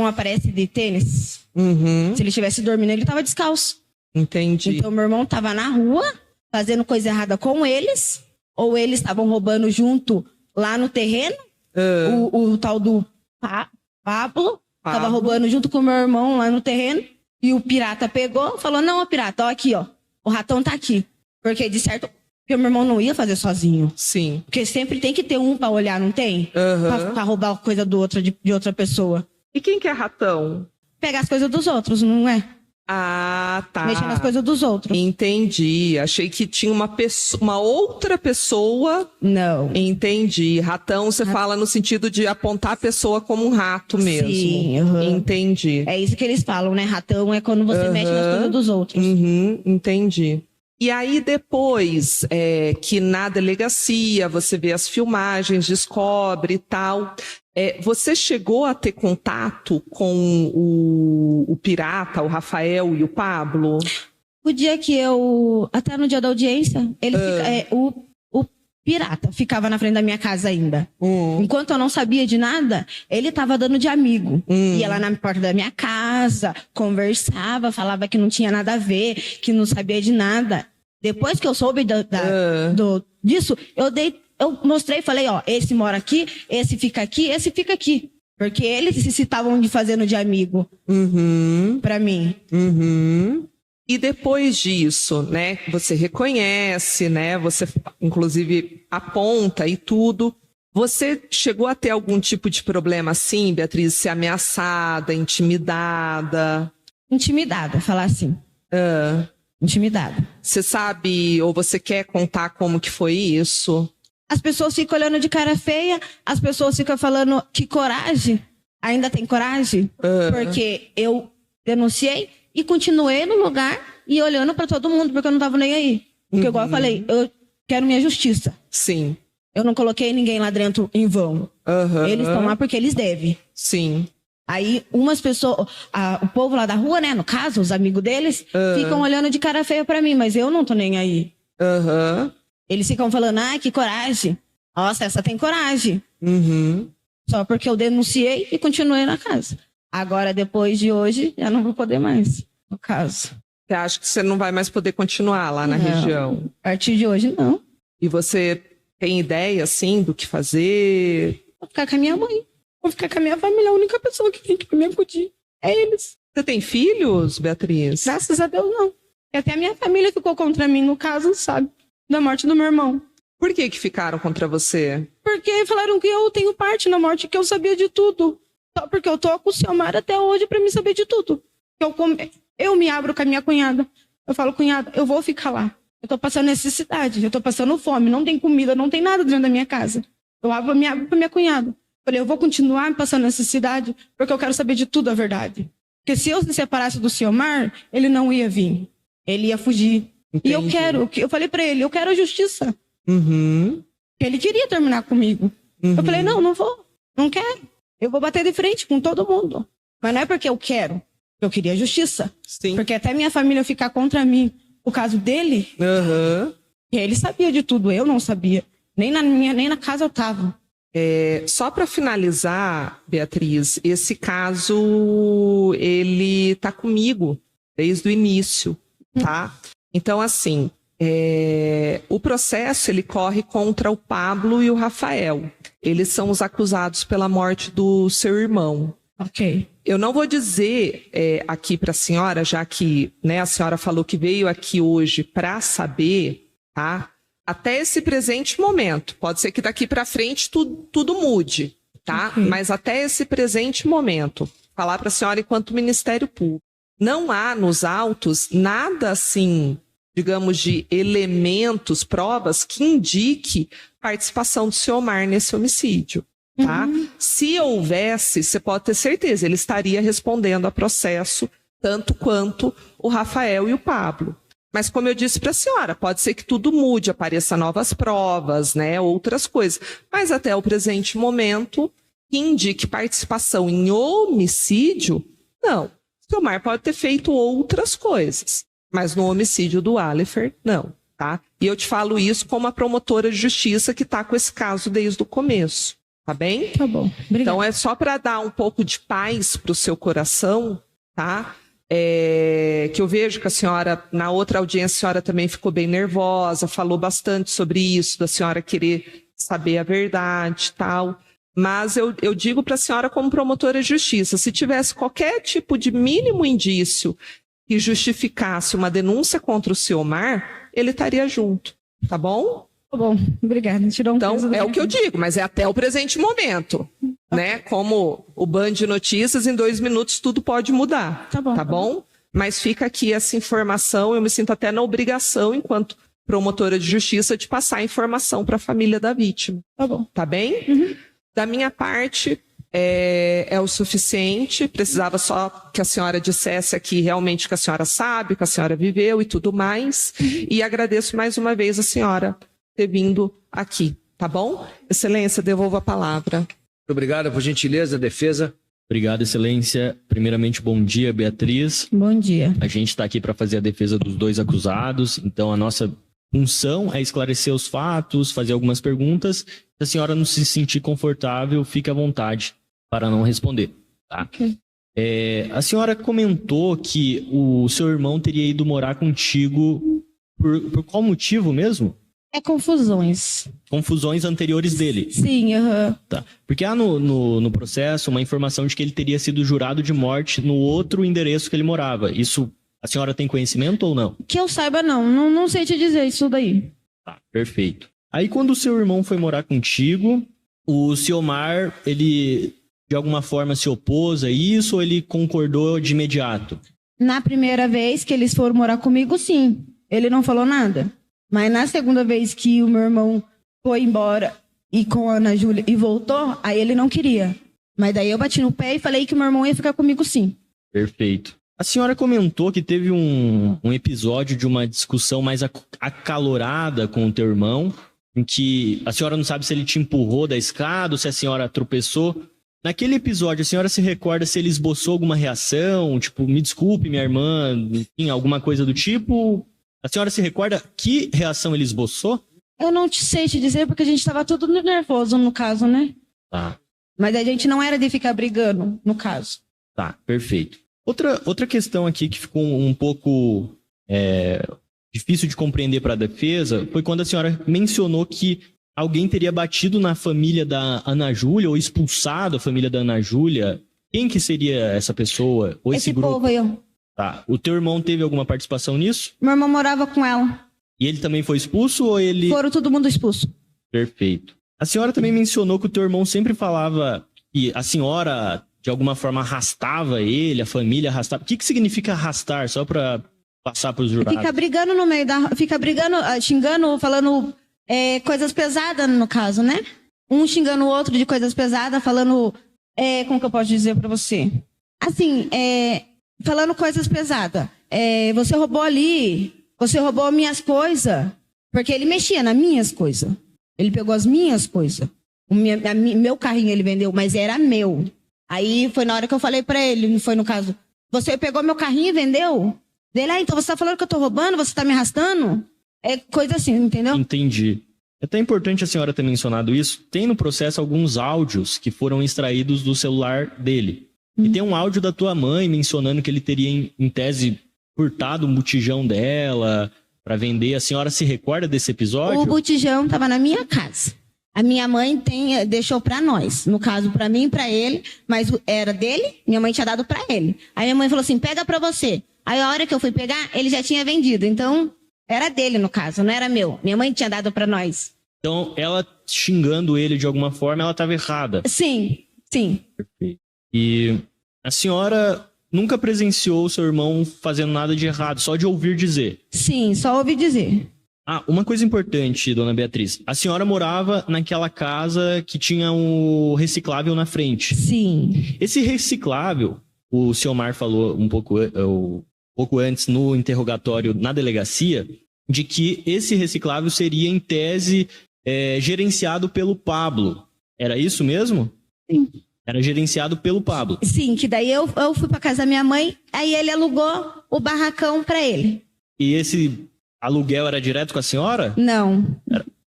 aparece de tênis. Se ele estivesse dormindo, ele estava descalço. Entendi. Então, meu irmão estava na rua, fazendo coisa errada com eles, ou eles estavam roubando junto lá no terreno. O tal do Pablo estava roubando junto com o meu irmão lá no terreno, e o pirata pegou, falou, não, pirata, ó, aqui, ó, o ratão tá aqui. Porque, de certo, porque o meu irmão não ia fazer sozinho. Sim. Porque sempre tem que ter um pra olhar, não tem? Pra roubar coisa de outra pessoa. E quem que é ratão? Pegar as coisas dos outros, não é? Ah, tá. Mexer nas coisas dos outros. Entendi. Achei que tinha uma outra pessoa. Não. Entendi. Ratão, você fala no sentido de apontar a pessoa como um rato mesmo. Sim. Entendi. É isso que eles falam, né? Ratão é quando você mexe nas coisas dos outros. Entendi. E aí depois que na delegacia você vê as filmagens, descobre e tal... você chegou a ter contato com o pirata, o Rafael e o Pablo? O dia que até no dia da audiência, o pirata ficava na frente da minha casa ainda. Enquanto eu não sabia de nada, ele estava dando de amigo. Ia lá na porta da minha casa, conversava, falava que não tinha nada a ver, que não sabia de nada. Depois que eu soube disso, eu mostrei e falei, ó, esse mora aqui, esse fica aqui, esse fica aqui. Porque eles se estavam fazendo de amigo pra mim. E depois disso, né, você reconhece, né, você inclusive aponta e tudo. Você chegou a ter algum tipo de problema assim, Beatriz? Ser ameaçada, intimidada? Intimidada, falar assim. Intimidada. Você sabe, ou você quer contar como que foi isso? As pessoas ficam olhando de cara feia, as pessoas ficam falando que coragem, ainda tem coragem, porque eu denunciei e continuei no lugar e olhando pra todo mundo, porque eu não tava nem aí. Porque igual eu falei, eu quero minha justiça. Sim. Eu não coloquei ninguém lá dentro em vão. Eles estão lá porque eles devem. Sim. Aí umas pessoas, o povo lá da rua, né, no caso, os amigos deles, ficam olhando de cara feia pra mim, mas eu não tô nem aí. Aham. Eles ficam falando, ai, que coragem. Nossa, essa tem coragem. Uhum. Só porque eu denunciei e continuei na casa. Agora, depois de hoje, já não vou poder mais, no caso. Você acha que você não vai mais poder continuar lá na Não. região? A partir de hoje, não. E você tem ideia, assim, do que fazer? Vou ficar com a minha mãe. Vou ficar com a minha família. A única pessoa que tem que me acudir é eles. Você tem filhos, Beatriz? Graças a Deus, não. E até a minha família ficou contra mim, no caso, sabe? Da morte do meu irmão. Por que ficaram contra você? Porque falaram que eu tenho parte na morte, que eu sabia de tudo. Só porque eu tô com o Ciomar até hoje pra me saber de tudo. Eu me abro com a minha cunhada. Eu falo, cunhada, eu vou ficar lá. Eu tô passando necessidade, eu tô passando fome, não tem comida, não tem nada dentro da minha casa. Me abro pra minha cunhada. Falei, eu vou continuar me passando necessidade porque eu quero saber de tudo a verdade. Porque se eu se separasse do Ciomar, ele não ia vir. Ele ia fugir. Entendi. E eu falei pra ele, eu quero a justiça. Uhum. Ele queria terminar comigo. Uhum. Eu falei, não vou, não quero. Eu vou bater de frente com todo mundo. Mas não é porque eu quero, eu queria justiça. Sim. Porque até minha família ficar contra mim, o caso dele, ele sabia de tudo, eu não sabia. Nem na casa eu tava. Só para finalizar, Beatriz, esse caso, ele tá comigo desde o início, tá? Então, assim, o processo, ele corre contra o Pablo e o Rafael. Eles são os acusados pela morte do seu irmão. Ok. Eu não vou dizer aqui para a senhora, já que, né, a senhora falou que veio aqui hoje para saber, tá? Até esse presente momento. Pode ser que daqui para frente tudo mude, tá? Ok. Mas até esse presente momento, falar para a senhora enquanto Ministério Público, não há nos autos nada assim, digamos, de elementos, provas que indique participação do Ciomar nesse homicídio. Tá? Se houvesse, você pode ter certeza, ele estaria respondendo a processo tanto quanto o Rafael e o Pablo. Mas como eu disse para a senhora, pode ser que tudo mude, apareça novas provas, né, outras coisas. Mas até o presente momento, que indique participação em homicídio, não. O Ciomar pode ter feito outras coisas, mas no homicídio do Alifer, não. Tá? E eu te falo isso como a promotora de justiça que está com esse caso desde o começo. Tá bem? Tá bom. Obrigada. Então é só para dar um pouco de paz para o seu coração, tá? Que eu vejo que a senhora, na outra audiência, a senhora também ficou bem nervosa, falou bastante sobre isso, da senhora querer saber a verdade e tal. Mas eu digo para a senhora como promotora de justiça, se tivesse qualquer tipo de mínimo indício que justificasse uma denúncia contra o Ciomar, ele estaria junto, tá bom? Tá bom, obrigada. Tirou um Então, peso é o que eu digo, mas é até o presente momento, né? Como o Band de Notícias, em 2 minutos tudo pode mudar, tá bom? Mas fica aqui essa informação, eu me sinto até na obrigação, enquanto promotora de justiça, de passar a informação para a família da vítima. Tá bom. Tá bem? Da minha parte, é o suficiente, precisava só que a senhora dissesse aqui realmente que a senhora sabe, que a senhora viveu e tudo mais, e agradeço mais uma vez a senhora ter vindo aqui, tá bom? Excelência, devolvo a palavra. Muito obrigado, por gentileza, defesa. Obrigado, Excelência. Primeiramente, bom dia, Beatriz. Bom dia. A gente está aqui para fazer a defesa dos 2 acusados, então a nossa função é esclarecer os fatos, fazer algumas perguntas. Se a senhora não se sentir confortável, fique à vontade para não responder, tá? Ok. A senhora comentou que o seu irmão teria ido morar contigo por qual motivo mesmo? É confusões. Confusões anteriores dele. Sim, Tá. Porque há no processo uma informação de que ele teria sido jurado de morte no outro endereço que ele morava. Isso a senhora tem conhecimento ou não? Que eu saiba, não sei te dizer isso daí. Tá, perfeito. Aí quando o seu irmão foi morar contigo, o Ciomar, ele de alguma forma se opôs a isso ou ele concordou de imediato? Na primeira vez que eles foram morar comigo, sim. Ele não falou nada. Mas na segunda vez que o meu irmão foi embora e com a Ana Júlia e voltou, aí ele não queria. Mas daí eu bati no pé e falei que o meu irmão ia ficar comigo sim. Perfeito. A senhora comentou que teve um episódio de uma discussão mais acalorada com o teu irmão, em que a senhora não sabe se ele te empurrou da escada ou se a senhora tropeçou. naquele episódio, a senhora se recorda se ele esboçou alguma reação? Tipo, me desculpe, minha irmã, enfim, alguma coisa do tipo? A senhora se recorda que reação ele esboçou? Eu não sei te dizer, porque a gente tava tudo nervoso no caso, né? Tá. Mas a gente não era de ficar brigando, no caso. Tá, perfeito. Outra questão aqui que ficou um pouco difícil de compreender para a defesa foi quando a senhora mencionou que alguém teria batido na família da Ana Júlia ou expulsado a família da Ana Júlia. Quem que seria essa pessoa? Ou esse grupo? Povo aí, ó. Tá. O teu irmão teve alguma participação nisso? Meu irmão morava com ela. E ele também foi expulso ou ele... Foram todo mundo expulso. Perfeito. A senhora também mencionou que o teu irmão sempre falava que a senhora, de alguma forma, arrastava ele, a família arrastava. O que significa arrastar? Só para passar para os jurados. Fica brigando no meio da... Fica brigando, xingando, falando coisas pesadas, no caso, né? Um xingando o outro de coisas pesadas, falando... como que eu posso dizer para você? Assim, falando coisas pesadas. Você roubou ali... Você roubou minhas coisas. Porque ele mexia nas minhas coisas. Ele pegou as minhas coisas. Meu carrinho ele vendeu, mas era meu. Aí foi na hora que eu falei pra ele, não foi no caso. Você pegou meu carrinho e vendeu? Dele, então você tá falando que eu tô roubando? Você tá me arrastando? É coisa assim, entendeu? Entendi. É até importante a senhora ter mencionado isso. Tem no processo alguns áudios que foram extraídos do celular dele. E tem um áudio da tua mãe mencionando que ele teria, em tese, furtado um botijão dela para vender. A senhora se recorda desse episódio? O botijão estava na minha casa. A minha mãe deixou para nós, no caso para mim e para ele, mas era dele, minha mãe tinha dado para ele. Aí minha mãe falou assim, pega para você. Aí a hora que eu fui pegar, ele já tinha vendido, então era dele no caso, não era meu. Minha mãe tinha dado para nós. Então ela xingando ele de alguma forma, ela estava errada. Sim. Perfeito. E a senhora nunca presenciou o seu irmão fazendo nada de errado, só de ouvir dizer? Sim, só ouvi dizer. Uma coisa importante, dona Beatriz. A senhora morava naquela casa que tinha o reciclável na frente. Sim. Esse reciclável, o senhor Mar falou um pouco antes no interrogatório na delegacia, de que esse reciclável seria, em tese, gerenciado pelo Pablo. Era isso mesmo? Sim. Era gerenciado pelo Pablo. Sim, que daí eu fui pra casa da minha mãe, aí ele alugou o barracão pra ele. E esse aluguel era direto com a senhora? Não,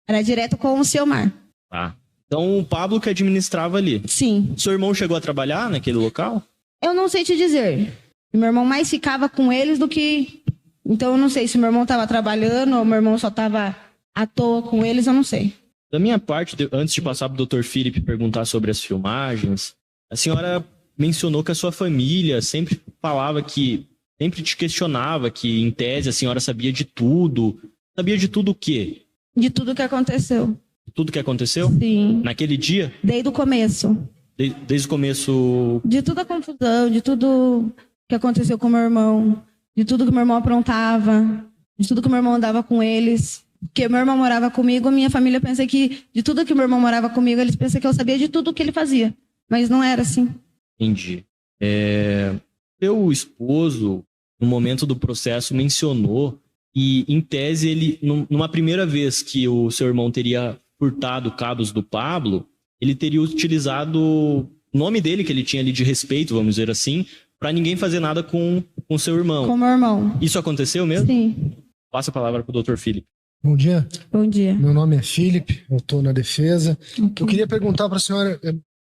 era direto com o seu Mar. Tá. Então o Pablo que administrava ali. Sim. Seu irmão chegou a trabalhar naquele local? Eu não sei te dizer. Meu irmão mais ficava com eles do que... Então eu não sei se meu irmão tava trabalhando ou meu irmão só tava à toa com eles, eu não sei. Da minha parte, antes de passar para o Dr. Felipe perguntar sobre as filmagens, a senhora mencionou que a sua família sempre falava que, sempre te questionava que, em tese, a senhora sabia de tudo. Sabia de tudo o quê? De tudo que aconteceu. De tudo que aconteceu? Sim. Naquele dia? Desde o começo. Desde o começo? De toda a confusão, de tudo que aconteceu com meu irmão, de tudo que meu irmão aprontava, de tudo que meu irmão andava com eles. Porque meu irmão morava comigo, minha família pensa que, de tudo que meu irmão morava comigo, eles pensam que eu sabia de tudo que ele fazia. Mas não era assim. Entendi. Seu esposo, no momento do processo, mencionou que, em tese, ele, numa primeira vez que o seu irmão teria furtado cabos do Pablo, ele teria utilizado o nome dele, que ele tinha ali de respeito, vamos dizer assim, para ninguém fazer nada com seu irmão. Com meu irmão. Isso aconteceu mesmo? Sim. Passa a palavra para o Dr. Felipe. Bom dia. Bom dia. Meu nome é Felipe, eu estou na defesa. Okay. Eu queria perguntar para a senhora,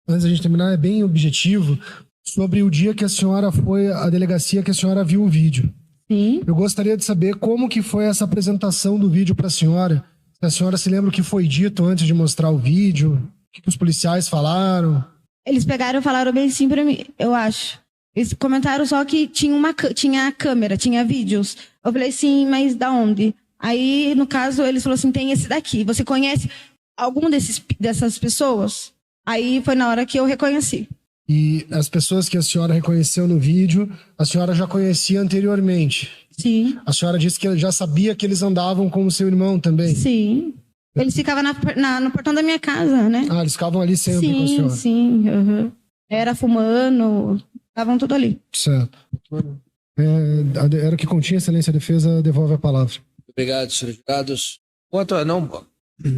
antes da gente terminar, é bem objetivo, sobre o dia que a senhora foi à delegacia, que a senhora viu o vídeo. Sim. Eu gostaria de saber como que foi essa apresentação do vídeo para a senhora. Se a senhora se lembra o que foi dito antes de mostrar o vídeo, o que os policiais falaram. Eles pegaram e falaram bem assim para mim, eu acho. Eles comentaram só que tinha câmera, tinha vídeos. Eu falei assim, mas da onde? Aí, no caso, eles falaram assim, tem esse daqui. Você conhece algum dessas pessoas? Aí foi na hora que eu reconheci. E as pessoas que a senhora reconheceu no vídeo, a senhora já conhecia anteriormente? Sim. A senhora disse que já sabia que eles andavam com o seu irmão também? Sim. Eles ficavam no portão da minha casa, né? Ah, eles ficavam ali sempre com a senhora? Sim. Uhum. Era fumando, estavam tudo ali. Certo. Era o que continha, excelência, a defesa devolve a palavra. Obrigado, senhores jurados.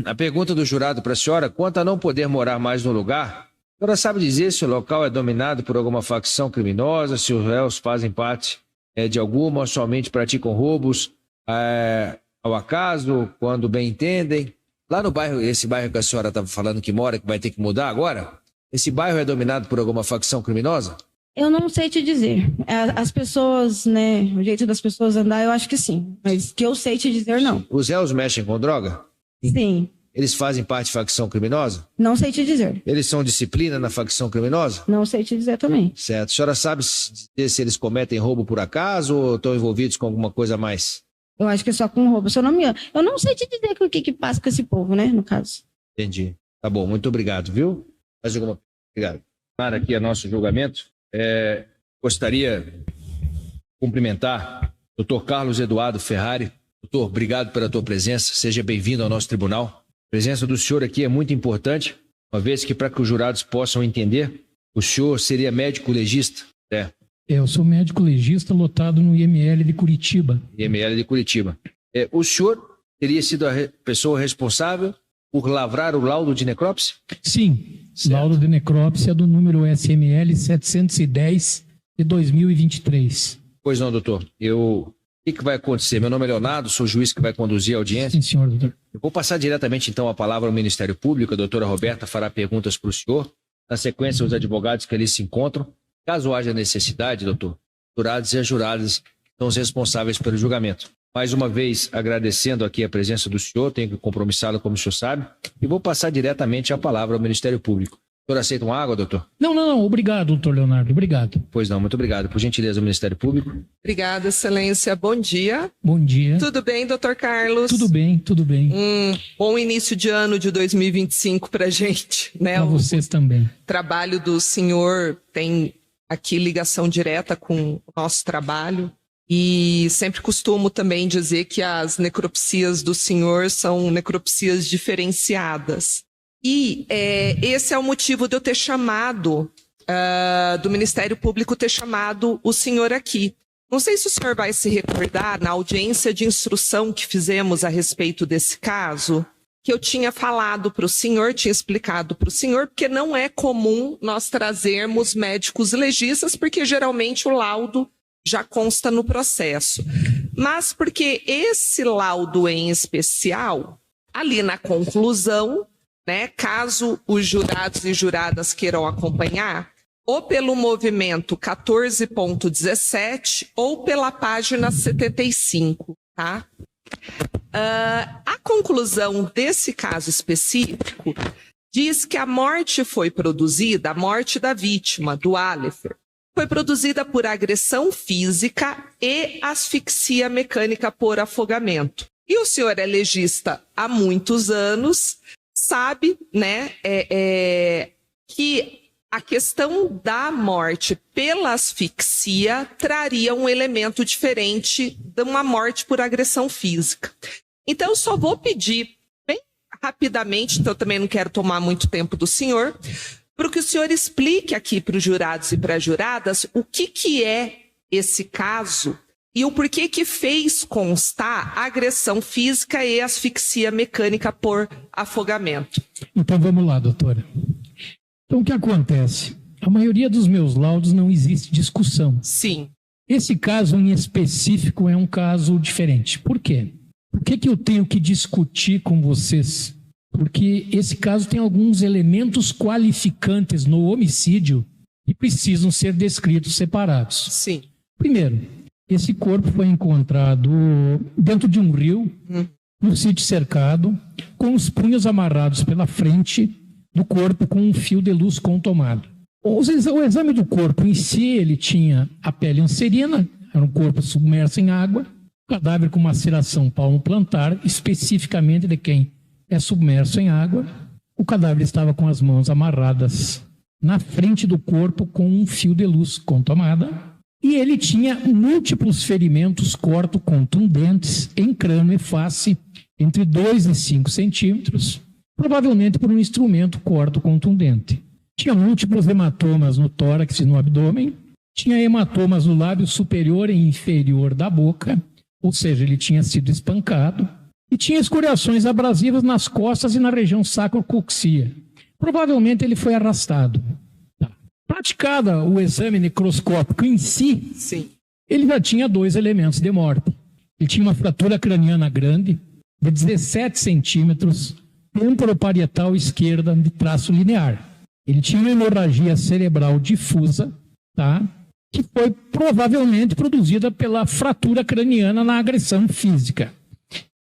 A pergunta do jurado para a senhora, quanto a não poder morar mais no lugar, senhora sabe dizer se o local é dominado por alguma facção criminosa, se os réus fazem parte de alguma ou somente praticam roubos ao acaso, quando bem entendem? Lá no bairro, esse bairro que a senhora estava falando que mora, que vai ter que mudar agora, esse bairro é dominado por alguma facção criminosa? Eu não sei te dizer. As pessoas, né, o jeito das pessoas andar, eu acho que sim. Mas que eu sei te dizer, não. Os réus mexem com droga? Sim. Eles fazem parte de facção criminosa? Não sei te dizer. Eles são disciplina na facção criminosa? Não sei te dizer também. Certo. A senhora sabe se eles cometem roubo por acaso ou estão envolvidos com alguma coisa a mais? Eu acho que é só com roubo. Se eu não me engano. Eu não sei te dizer o que passa com esse povo, né, no caso. Entendi. Tá bom, muito obrigado, viu? Mais alguma? Obrigado. Para aqui é nosso julgamento. Gostaria de cumprimentar o Dr. Carlos Eduardo Ferrari. Doutor, obrigado pela tua presença. Seja bem-vindo ao nosso tribunal. A presença do senhor aqui é muito importante, uma vez que, para que os jurados possam entender, o senhor seria médico legista. Eu sou médico legista lotado no IML de Curitiba. IML de Curitiba. O senhor teria sido a pessoa responsável por lavrar o laudo de necrópsia? Sim. Certo. Laudo de necrópsia do número SML 710 de 2023. Pois não, doutor. O que vai acontecer? Meu nome é Leonardo, sou o juiz que vai conduzir a audiência. Sim, senhor, doutor. Eu vou passar diretamente, então, a palavra ao Ministério Público. A doutora Roberta fará perguntas para o senhor. Na sequência, os advogados que ali se encontram. Caso haja necessidade, doutor, jurados e juradas são os responsáveis pelo julgamento. Mais uma vez, agradecendo aqui a presença do senhor, tenho que compromissá-lo, como o senhor sabe, e vou passar diretamente a palavra ao Ministério Público. O senhor aceita uma água, doutor? Não. Obrigado, doutor Leonardo. Obrigado. Pois não, muito obrigado. Por gentileza, Ministério Público. Obrigada, excelência. Bom dia. Bom dia. Tudo bem, doutor Carlos? Tudo bem. Bom início de ano de 2025 pra gente, né? Para vocês também. O trabalho do senhor tem aqui ligação direta com o nosso trabalho. E sempre costumo também dizer que as necropsias do senhor são necropsias diferenciadas. E esse é o motivo de eu ter chamado, do Ministério Público ter chamado o senhor aqui. Não sei se o senhor vai se recordar, na audiência de instrução que fizemos a respeito desse caso, que eu tinha falado para o senhor, tinha explicado para o senhor, porque não é comum nós trazermos médicos legistas, porque geralmente o laudo já consta no processo. Mas porque esse laudo em especial, ali na conclusão, né, caso os jurados e juradas queiram acompanhar, ou pelo movimento 14.17 ou pela página 75, tá? A conclusão desse caso específico diz que a morte foi produzida, a morte da vítima, do Alifer, foi produzida por agressão física e asfixia mecânica por afogamento. E o senhor é legista há muitos anos, sabe, né, que a questão da morte pela asfixia traria um elemento diferente de uma morte por agressão física. Então, eu só vou pedir bem rapidamente, então eu também não quero tomar muito tempo do senhor, para que o senhor explique aqui para os jurados e para as juradas o que é esse caso e o porquê que fez constar agressão física e asfixia mecânica por afogamento. Então vamos lá, doutora. Então o que acontece? A maioria dos meus laudos não existe discussão. Sim. Esse caso em específico é um caso diferente. Por quê? Por que eu tenho que discutir com vocês? Porque esse caso tem alguns elementos qualificantes no homicídio que precisam ser descritos separados. Sim. Primeiro, esse corpo foi encontrado dentro de um rio, no sítio cercado, com os punhos amarrados pela frente do corpo com um fio de luz com tomada. O exame do corpo em si, ele tinha a pele anserina, era um corpo submerso em água, cadáver com maceração palmo-plantar, especificamente de quem é submerso em água. O cadáver estava com as mãos amarradas na frente do corpo com um fio de luz com tomada. E ele tinha múltiplos ferimentos corto-contundentes em crânio e face entre 2 e 5 centímetros, provavelmente por um instrumento corto-contundente. Tinha múltiplos hematomas no tórax e no abdômen, tinha hematomas no lábio superior e inferior da boca, ou seja, ele tinha sido espancado, e tinha escoriações abrasivas nas costas e na região sacro-coxia. Provavelmente ele foi arrastado. Tá. Praticada o exame necroscópico em si, Sim. ele já tinha 2 elementos de morte. Ele tinha uma fratura craniana grande, de 17 centímetros, temporoparietal esquerda de traço linear. Ele tinha uma hemorragia cerebral difusa, tá? Que foi provavelmente produzida pela fratura craniana na agressão física.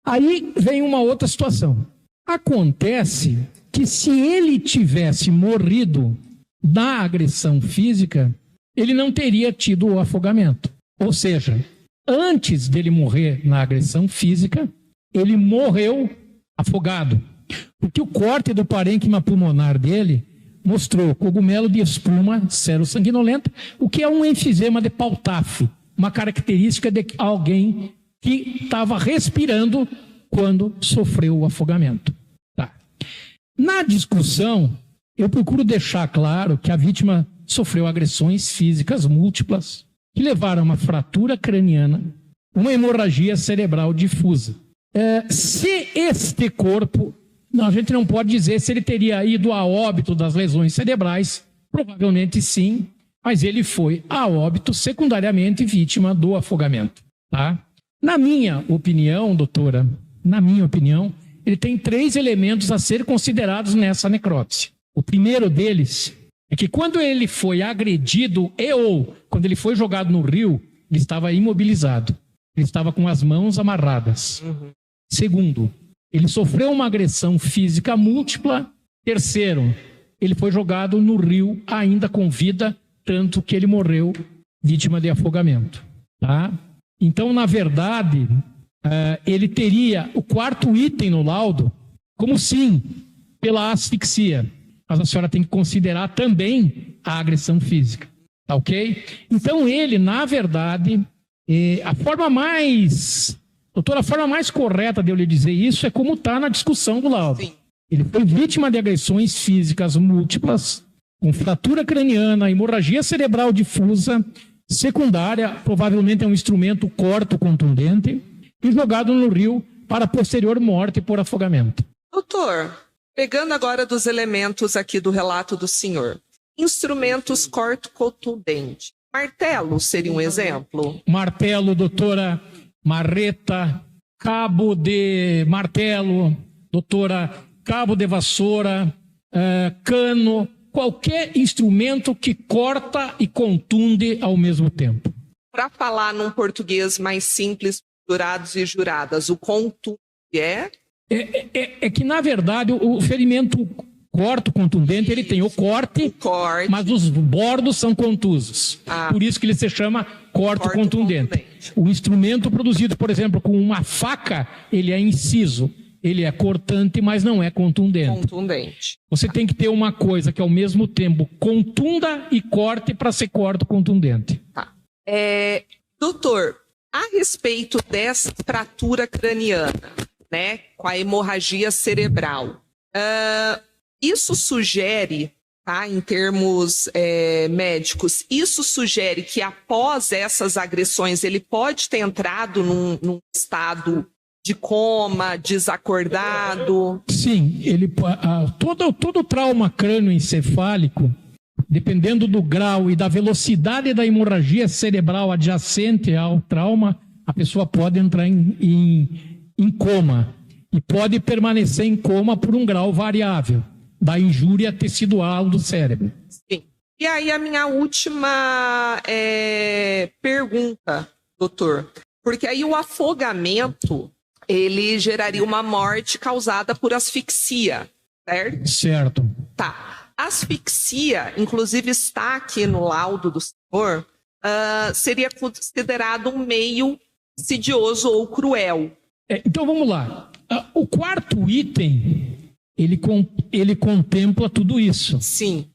Aí vem uma outra situação. Acontece que se ele tivesse morrido na agressão física, ele não teria tido o afogamento. Ou seja, antes dele morrer na agressão física, ele morreu afogado. Porque o corte do parênquima pulmonar dele mostrou cogumelo de espuma serossanguinolenta, o que é um enfisema de Pautaf, uma característica de alguém que estava respirando quando sofreu o afogamento. Tá. Na discussão, eu procuro deixar claro que a vítima sofreu agressões físicas múltiplas que levaram a uma fratura craniana, uma hemorragia cerebral difusa. Se este corpo... Não, a gente não pode dizer se ele teria ido a óbito das lesões cerebrais, provavelmente sim, mas ele foi a óbito secundariamente vítima do afogamento. Tá? Na minha opinião, doutora, ele tem 3 elementos a ser considerados nessa necrópsia. O primeiro deles é que quando ele foi agredido ou quando ele foi jogado no rio, ele estava imobilizado. Ele estava com as mãos amarradas. Segundo, ele sofreu uma agressão física múltipla. Terceiro, ele foi jogado no rio ainda com vida, tanto que ele morreu vítima de afogamento. Tá? Então, na verdade, ele teria o 4º item no laudo como sim, pela asfixia. Mas a senhora tem que considerar também a agressão física. Tá ok? Então, ele, na verdade, a forma mais correta de eu lhe dizer isso é como está na discussão do laudo. Sim. Ele foi vítima de agressões físicas múltiplas, com fratura craniana, hemorragia cerebral difusa, secundária, provavelmente é um instrumento corto-contundente, e jogado no rio para posterior morte por afogamento. Doutor, pegando agora dos elementos aqui do relato do senhor, instrumentos corto-contundentes. Martelo seria um exemplo? Martelo, doutora... Marreta, cabo de martelo, doutora, cabo de vassoura, cano, qualquer instrumento que corta e contunde ao mesmo tempo. Para falar num português mais simples, jurados e juradas, o contunde é que, na verdade, o ferimento contundente, ele tem o corte, mas os bordos são contusos. Por isso que ele se chama corte contundente. O instrumento produzido, por exemplo, com uma faca, ele é inciso. Ele é cortante, mas não é contundente. Você tem que ter uma coisa que, ao mesmo tempo, contunda e corte para ser corte contundente. Tá. Doutor, a respeito dessa fratura craniana, né, com a hemorragia cerebral, isso sugere, tá, em termos médicos, isso sugere que após essas agressões ele pode ter entrado num estado de coma, desacordado? Sim, todo trauma crânioencefálico, dependendo do grau e da velocidade da hemorragia cerebral adjacente ao trauma, a pessoa pode entrar em coma e pode permanecer em coma por um grau variável da injúria tecidual do cérebro. Sim. E aí a minha última pergunta, doutor, porque aí o afogamento, ele geraria uma morte causada por asfixia, certo? Certo. Tá. Asfixia, inclusive está aqui no laudo do senhor, seria considerado um meio insidioso ou cruel. Então vamos lá. O 4º item, ele contempla tudo isso. Sim.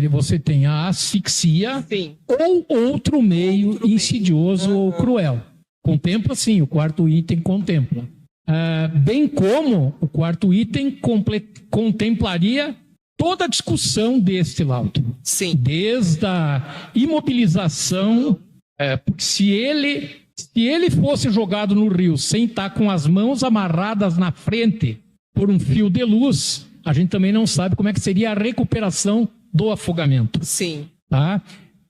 Você tem a asfixia. Sim. Ou outro meio insidioso ou cruel. Contempla sim, o 4º item contempla. Bem como o 4º item contemplaria toda a discussão deste laudo. Sim. Desde a imobilização, porque se ele fosse jogado no rio sem estar com as mãos amarradas na frente por um fio de luz, a gente também não sabe como é que seria a recuperação do afogamento. Sim. Tá?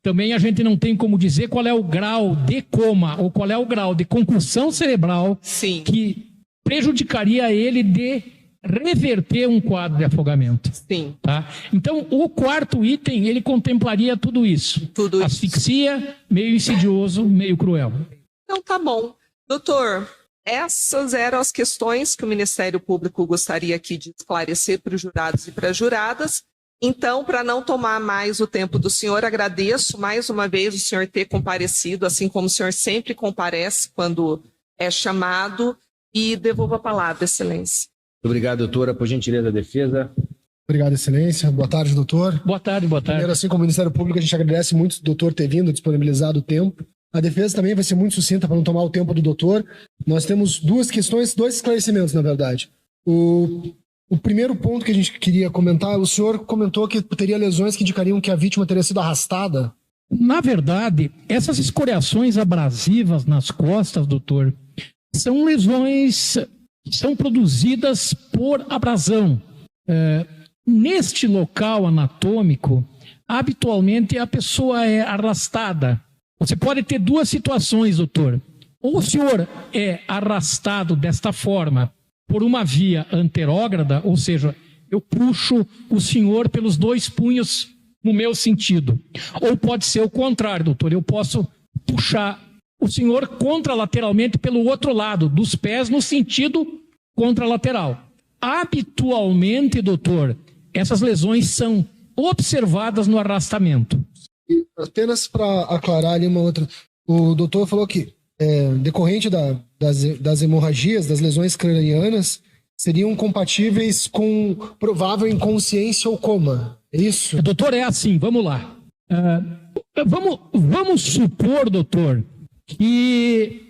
Também a gente não tem como dizer qual é o grau de coma ou qual é o grau de concussão cerebral Sim. que prejudicaria ele de reverter um quadro de afogamento. Sim. Tá? Então, o quarto item, ele contemplaria tudo isso. Tudo isso. Asfixia, meio insidioso, meio cruel. Então tá bom. Doutor, essas eram as questões que o Ministério Público gostaria aqui de esclarecer para os jurados e para as juradas. Então, para não tomar mais o tempo do senhor, agradeço mais uma vez o senhor ter comparecido, assim como o senhor sempre comparece quando é chamado, e devolvo a palavra, excelência. Obrigado, doutora, por gentileza da defesa. Obrigado, excelência. Boa tarde, doutor. Boa tarde, boa tarde. Primeiro, assim como o Ministério Público, a gente agradece muito o doutor ter vindo, disponibilizado o tempo. A defesa também vai ser muito sucinta para não tomar o tempo do doutor. Nós temos duas questões, dois esclarecimentos, na verdade. O primeiro ponto que a gente queria comentar, o senhor comentou que teria lesões que indicariam que a vítima teria sido arrastada. Na verdade, essas escoriações abrasivas nas costas, doutor, são lesões que são produzidas por abrasão. Neste local anatômico, habitualmente a pessoa é arrastada. Você pode ter duas situações, doutor. Ou o senhor é arrastado desta forma por uma via anterógrada, ou seja, eu puxo o senhor pelos dois punhos no meu sentido. Ou pode ser o contrário, doutor. Eu posso puxar o senhor contralateralmente pelo outro lado, dos pés no sentido contralateral. Habitualmente, doutor, essas lesões são observadas no arrastamento. E apenas para aclarar ali uma outra, o doutor falou que decorrente das hemorragias, das lesões cranianas, seriam compatíveis com provável inconsciência ou coma. É isso? Doutor, é assim, vamos lá. Vamos supor, doutor, que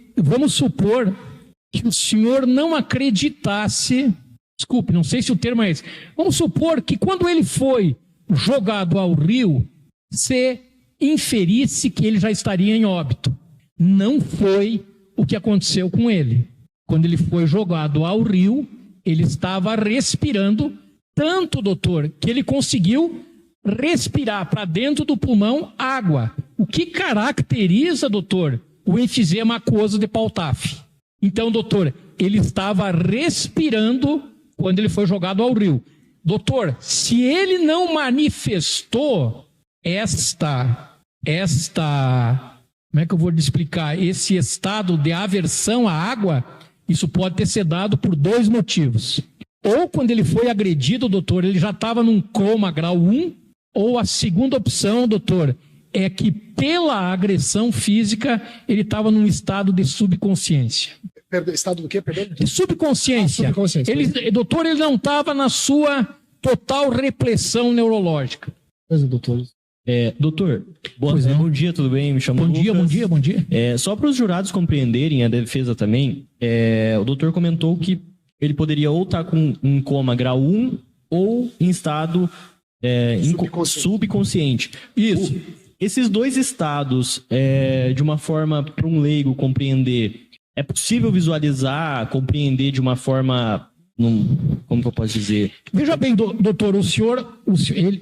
o senhor não acreditasse, desculpe, não sei se o termo é esse, vamos supor que quando ele foi jogado ao rio, se inferisse que ele já estaria em óbito. Não foi o que aconteceu com ele. Quando ele foi jogado ao rio, ele estava respirando tanto, doutor, que ele conseguiu respirar para dentro do pulmão água. O que caracteriza, doutor, o enfisema aquoso de Paul-Taff. Então, doutor, ele estava respirando quando ele foi jogado ao rio. Doutor, se ele não manifestou como é que eu vou lhe explicar? Esse estado de aversão à água, isso pode ter sido dado por dois motivos. Ou quando ele foi agredido, doutor, ele já estava num coma grau 1, ou a segunda opção, doutor, é que pela agressão física ele estava num estado de subconsciência. Estado do quê, perdão? De subconsciência. Doutor, ele não estava na sua total repressão neurológica. Pois é, doutor. Doutor, bom dia, tudo bem? Me chamo Lucas. Bom dia. Só para os jurados compreenderem, a defesa também, o doutor comentou que ele poderia ou estar com um coma grau 1 ou em estado subconsciente. Isso. Esses dois estados, de uma forma para um leigo compreender, é possível visualizar, compreender de uma forma... Como que eu posso dizer? Veja bem, doutor, o senhor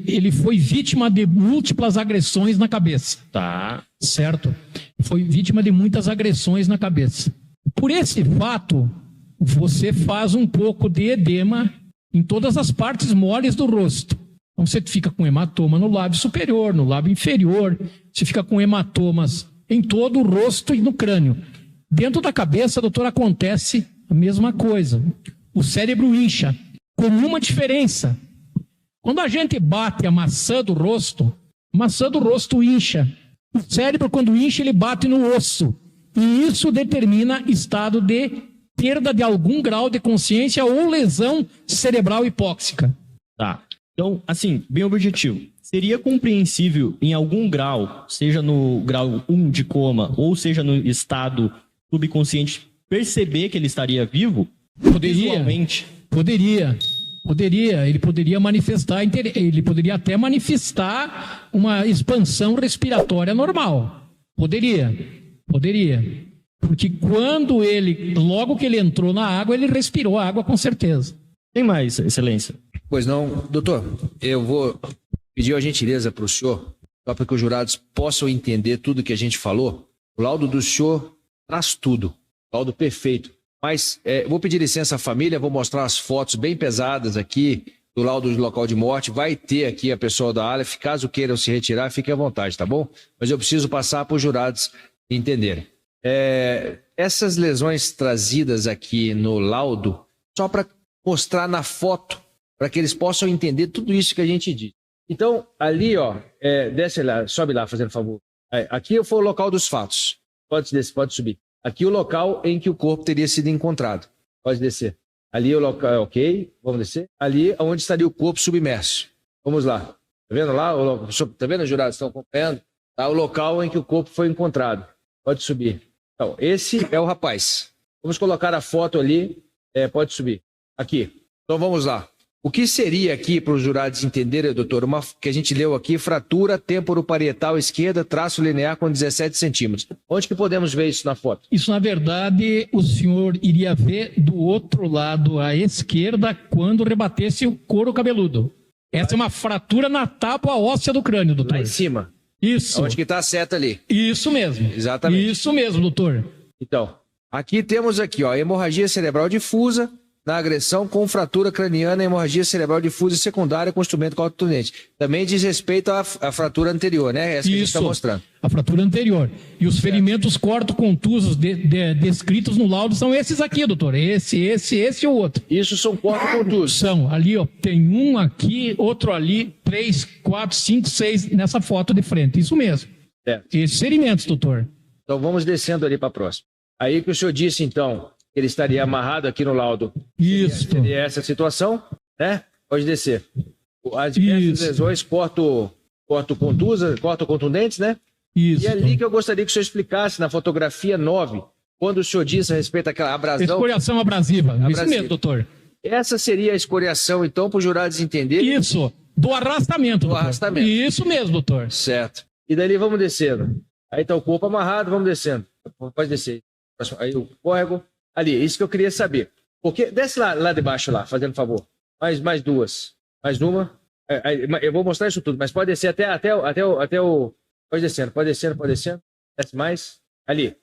ele foi vítima de múltiplas agressões na cabeça. Tá. Certo? Foi vítima de muitas agressões na cabeça. Por esse fato, você faz um pouco de edema em todas as partes moles do rosto. Então você fica com hematoma no lábio superior, no lábio inferior, você fica com hematomas em todo o rosto e no crânio. Dentro da cabeça, doutor, acontece a mesma coisa. O cérebro incha, com uma diferença. Quando a gente bate a maçã do rosto incha. O cérebro, quando incha, ele bate no osso. E isso determina estado de perda de algum grau de consciência ou lesão cerebral hipóxica. Tá. Então, assim, bem objetivo. Seria compreensível em algum grau, seja no grau 1 de coma, ou seja no estado subconsciente, perceber que ele estaria vivo? Visualmente? Poderia. Ele poderia manifestar, ele poderia até manifestar uma expansão respiratória normal. Poderia. Porque logo que ele entrou na água, ele respirou a água com certeza. Tem mais, excelência. Pois não, doutor, eu vou pedir a gentileza para o senhor, só para que os jurados possam entender tudo que a gente falou. O laudo do senhor traz tudo, laudo perfeito. Mas vou pedir licença à família, vou mostrar as fotos bem pesadas aqui do laudo do local de morte. Vai ter aqui a pessoa da Aleph, caso queiram se retirar, fiquem à vontade, tá bom? Mas eu preciso passar para os jurados entenderem. Essas lesões trazidas aqui no laudo, só para mostrar na foto, para que eles possam entender tudo isso que a gente diz. Então, ali, ó, desce lá, sobe lá, fazendo favor. Aqui foi o local dos fatos. Pode descer, pode subir. Aqui o local em que o corpo teria sido encontrado. Pode descer. Ali o local, ok, vamos descer. Ali onde estaria o corpo submerso. Vamos lá. Tá vendo lá? Tá vendo, jurados? Estão acompanhando? Tá o local em que o corpo foi encontrado. Pode subir. Então, esse é o rapaz. Vamos colocar a foto ali. Pode subir. Aqui. Então vamos lá. O que seria aqui para os jurados entenderem, doutor, que a gente leu aqui, fratura temporoparietal esquerda, traço linear com 17 centímetros. Onde que podemos ver isso na foto? Isso, na verdade, o senhor iria ver do outro lado à esquerda quando rebatesse o couro cabeludo. Essa é uma fratura na tábua óssea do crânio, doutor. Lá em cima. Isso. Onde que está a seta ali. Isso mesmo. Exatamente. Isso mesmo, doutor. Então, aqui temos aqui, ó, hemorragia cerebral difusa, na agressão com fratura craniana, hemorragia cerebral difusa secundária com instrumento contundente. Também diz respeito à fratura anterior, né? Essa que a gente está mostrando. A fratura anterior. E os ferimentos corto-contusos descritos no laudo são esses aqui, doutor. Esse e o outro. Isso são corto-contusos. São. Ali, ó, tem um aqui, outro ali, 3, 4, 5, 6 nessa foto de frente. Isso mesmo. Esses ferimentos, doutor. Então vamos descendo ali para a próxima. Aí que o senhor disse, então, que ele estaria amarrado aqui no laudo. Isso. Seria essa situação, né? Pode descer. As diversas lesões corto-contundentes, né? Isso. E ali que eu gostaria que o senhor explicasse na fotografia 9, quando o senhor disse a respeito daquela abrasão. Escoriação abrasiva. Isso mesmo, doutor. Essa seria a escoriação, então, para os jurados entenderem? Isso. Do arrastamento. Do arrastamento. Isso mesmo, doutor. Certo. E dali vamos descendo. Aí está o corpo amarrado, vamos descendo. Pode descer. Aí o córrego. Ali, isso que eu queria saber. Porque desce lá de baixo, lá, fazendo favor. Mais duas. Mais uma. Eu vou mostrar isso tudo, mas pode descer até o. Pode descendo. Desce mais. Ali.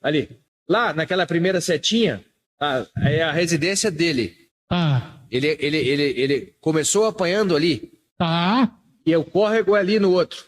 Lá, naquela primeira setinha, é a residência dele. Ele começou apanhando ali. E o córrego é ali no outro.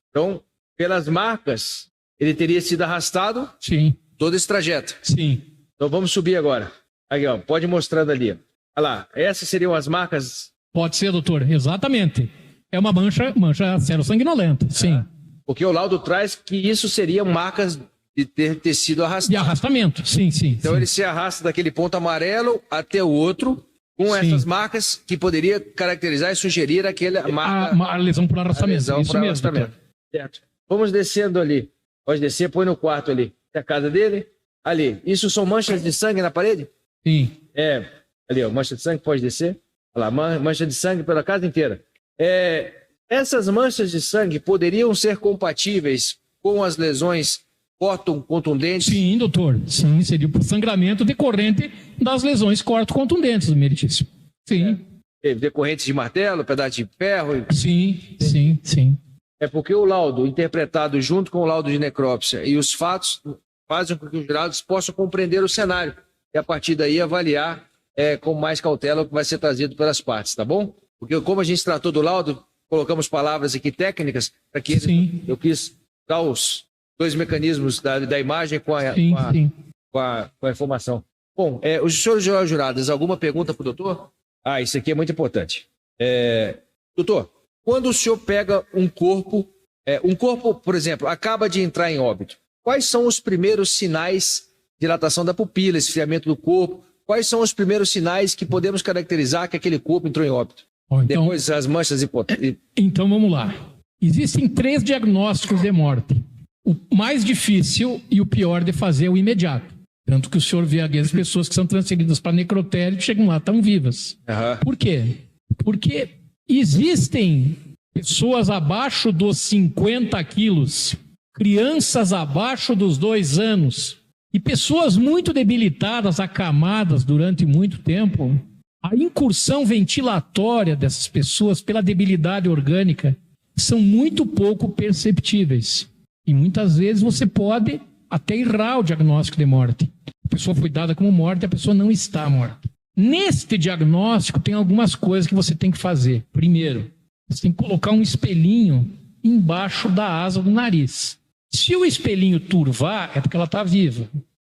Então, pelas marcas, ele teria sido arrastado. Sim. Todo esse trajeto. Sim. Então vamos subir agora. Aqui, ó, pode ir mostrando ali. Olha lá, essas seriam as marcas? Pode ser, doutor, exatamente. É uma mancha serossanguinolenta, sim. Porque o laudo traz que isso seriam marcas de ter sido arrastado. De arrastamento, sim. Então ele se arrasta daquele ponto amarelo até o outro, com essas marcas que poderia caracterizar e sugerir aquela marca. A lesão por arrastamento. Isso mesmo, certo. Vamos descendo ali. Pode descer, põe no quarto ali. É a casa dele. Ali, isso são manchas de sangue na parede? Sim. Ali, ó, mancha de sangue, pode descer. Olha lá, mancha de sangue pela casa inteira. Essas manchas de sangue poderiam ser compatíveis com as lesões corto-contundentes? Sim, doutor. Sim, seria por sangramento decorrente das lesões corto-contundentes, meritíssimo. Sim. Decorrentes de martelo, pedaço de ferro? Sim. É porque o laudo, interpretado junto com o laudo de necrópsia e os fatos, fazem com que os jurados possam compreender o cenário e, a partir daí, avaliar com mais cautela o que vai ser trazido pelas partes, tá bom? Porque, como a gente tratou do laudo, colocamos palavras aqui técnicas para que eu quis dar os dois mecanismos da imagem com a informação. Bom, os senhores jurados, alguma pergunta para o doutor? Isso aqui é muito importante. Doutor, quando o senhor pega um corpo, por exemplo, acaba de entrar em óbito, quais são os primeiros sinais de dilatação da pupila, esfriamento do corpo? Quais são os primeiros sinais que podemos caracterizar que aquele corpo entrou em óbito? Então, depois as manchas Então vamos lá. Existem 3 diagnósticos de morte. O mais difícil e o pior de fazer é o imediato. Tanto que o senhor vê aquelas pessoas que são transferidas para necrotério que chegam lá, estão vivas. Por quê? Porque existem pessoas abaixo dos 50 quilos, crianças abaixo dos 2 anos e pessoas muito debilitadas, acamadas durante muito tempo, a incursão ventilatória dessas pessoas pela debilidade orgânica são muito pouco perceptíveis. E muitas vezes você pode até errar o diagnóstico de morte. A pessoa foi dada como morta, a pessoa não está morta. Neste diagnóstico tem algumas coisas que você tem que fazer. Primeiro, você tem que colocar um espelhinho embaixo da asa do nariz. Se o espelhinho turvar, é porque ela está viva.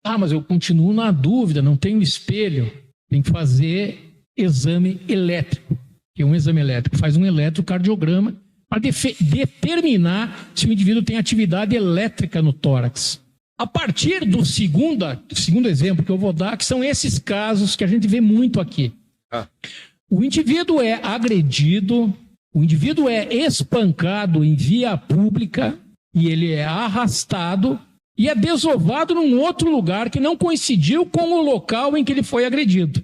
Ah, mas eu continuo na dúvida, não tenho espelho. Tem que fazer exame elétrico. Que é um exame elétrico. Faz um eletrocardiograma para determinar se o indivíduo tem atividade elétrica no tórax. A partir do segundo exemplo que eu vou dar, que são esses casos que a gente vê muito aqui. O indivíduo é agredido, o indivíduo é espancado em via pública e ele é arrastado e é desovado num outro lugar que não coincidiu com o local em que ele foi agredido.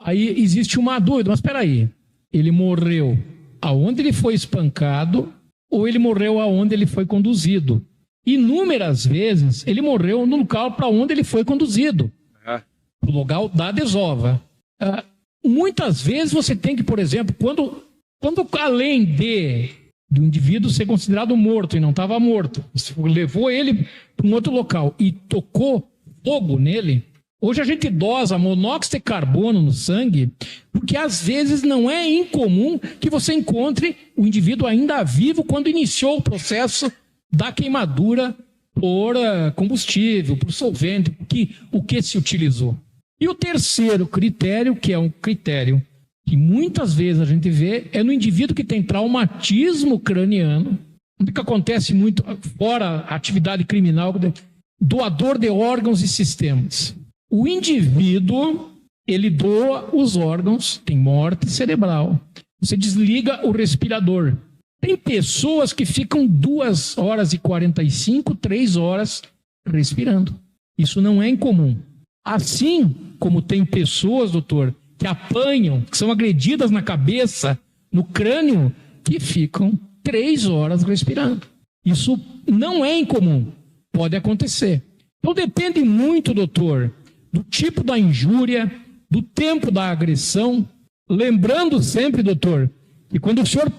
Aí existe uma dúvida, mas espera aí, ele morreu aonde ele foi espancado ou ele morreu aonde ele foi conduzido? Inúmeras vezes ele morreu no local para onde ele foi conduzido, o local da desova. Muitas vezes você tem que, por exemplo, quando além do indivíduo ser considerado morto e não estava morto, você levou ele para um outro local e tocou fogo nele, hoje a gente dosa monóxido de carbono no sangue, porque às vezes não é incomum que você encontre o indivíduo ainda vivo quando iniciou o processo da queimadura por combustível, por solvente, o que se utilizou. E o terceiro critério, que é um critério que muitas vezes a gente vê, é no indivíduo que tem traumatismo craniano, onde que acontece muito, fora a atividade criminal, doador de órgãos e sistemas. O indivíduo, ele doa os órgãos, tem morte cerebral. Você desliga o respirador. Tem pessoas que ficam 2 horas e 45, 3 horas respirando. Isso não é incomum. Assim como tem pessoas, doutor, que apanham, que são agredidas na cabeça, no crânio, que ficam 3 horas respirando. Isso não é incomum. Pode acontecer. Então depende muito, doutor, do tipo da injúria, do tempo da agressão. Lembrando sempre, doutor, que quando o senhor